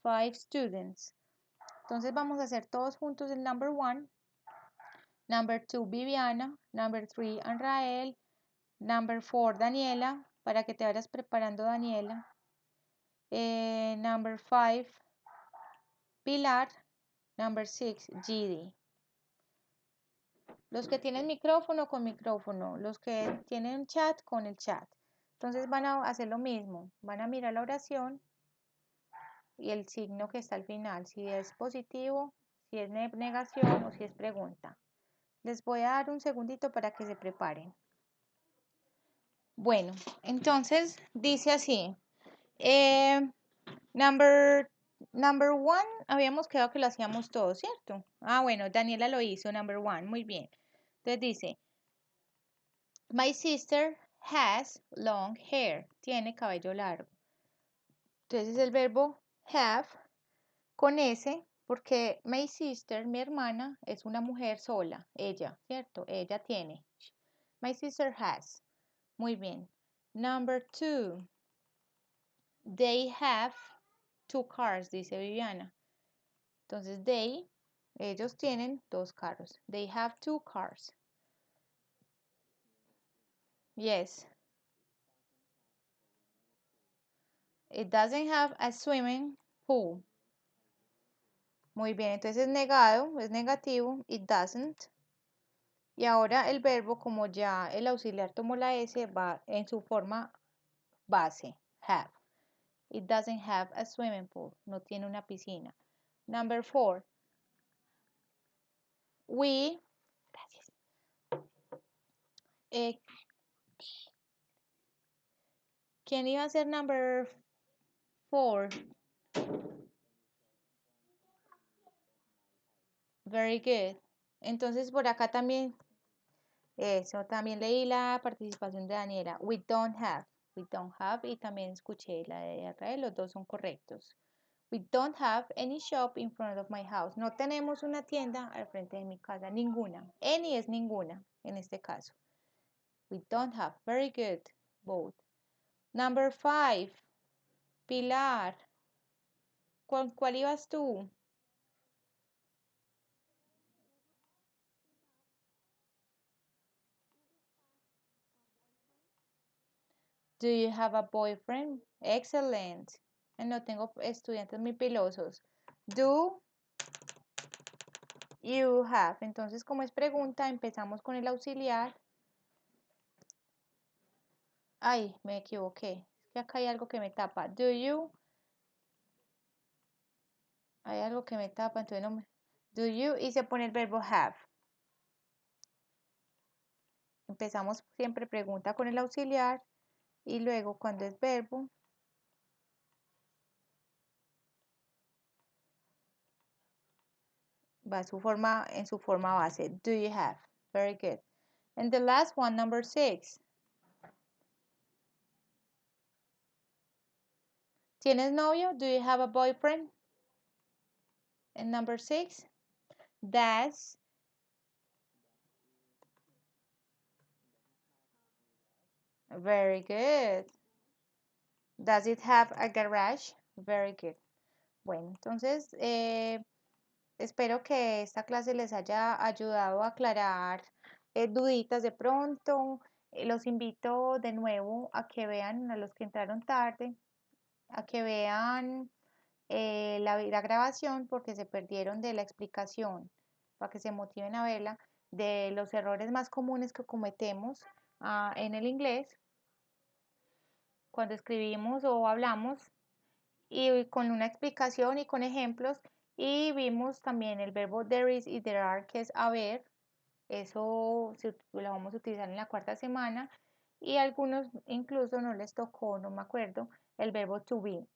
5 students. Entonces vamos a hacer todos juntos el number 1. Number 2, Viviana. Number 3, Anrael. Number 4, Daniela. Para que te vayas preparando, Daniela. Number 5, Pilar. Number 6, GD. Los que tienen micrófono con micrófono, los que tienen chat con el chat. Entonces van a hacer lo mismo, van a mirar la oración y el signo que está al final, si es positivo, si es negación o si es pregunta. Les voy a dar un segundito para que se preparen. Bueno, entonces dice así. Number 1, habíamos quedado que lo hacíamos todos, ¿cierto? Ah, bueno, Daniela lo hizo, number 1, muy bien. Entonces dice, my sister has long hair, tiene cabello largo. Entonces el verbo have con S, porque my sister, mi hermana, es una mujer sola, ella, ¿cierto? Ella tiene. My sister has. Muy bien. Number 2, they have 2 cars, dice Viviana. Entonces, ellos tienen 2 carros. They have 2 cars. Yes. It doesn't have a swimming pool. Muy bien, entonces es negado, es negativo. It doesn't. Y ahora el verbo, como ya el auxiliar tomó la S, va en su forma base. Have. It doesn't have a swimming pool. No tiene una piscina. Number 4. We. Gracias. ¿Quién iba a ser number 4? Very good. Entonces por acá también, eso, también leí la participación de Daniela. We don't have. We don't have. Y también escuché la de Israel. Los dos son correctos. We don't have any shop in front of my house. No tenemos una tienda al frente de mi casa. Ninguna. Any es ninguna en este caso. We don't have. Very good. Both. Number 5. Pilar. ¿Cuál ibas tú? Do you have a boyfriend? Excellent. No tengo estudiantes muy pilosos. Do you have? Entonces, como es pregunta, empezamos con el auxiliar. Ay, me equivoqué. Es que acá hay algo que me tapa. Do you? Hay algo que me tapa, entonces no me... Do you? Y se pone el verbo have. Empezamos siempre pregunta con el auxiliar y luego cuando es verbo va en su forma base. Do you have? Very good. And the last one, number 6. ¿Tienes novio? Do you have a boyfriend? And number 6. That's very good. Does it have a garage? Very good. Bueno, entonces espero que esta clase les haya ayudado a aclarar duditas de pronto. Los invito de nuevo a que vean, a los que entraron tarde, a que vean la grabación porque se perdieron de la explicación, para que se motiven a verla, de los errores más comunes que cometemos en el inglés cuando escribimos o hablamos y con una explicación y con ejemplos. Y vimos también el verbo there is y there are, que es haber. Eso lo vamos a utilizar en la 4ª semana. Y algunos incluso no les tocó, no me acuerdo, el verbo to be.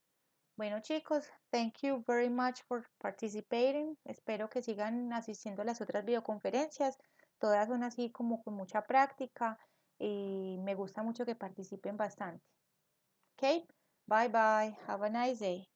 Bueno chicos, thank you very much for participating. Espero que sigan asistiendo a las otras videoconferencias. Todas son así como con mucha práctica y me gusta mucho que participen bastante. Ok, bye bye. Have a nice day.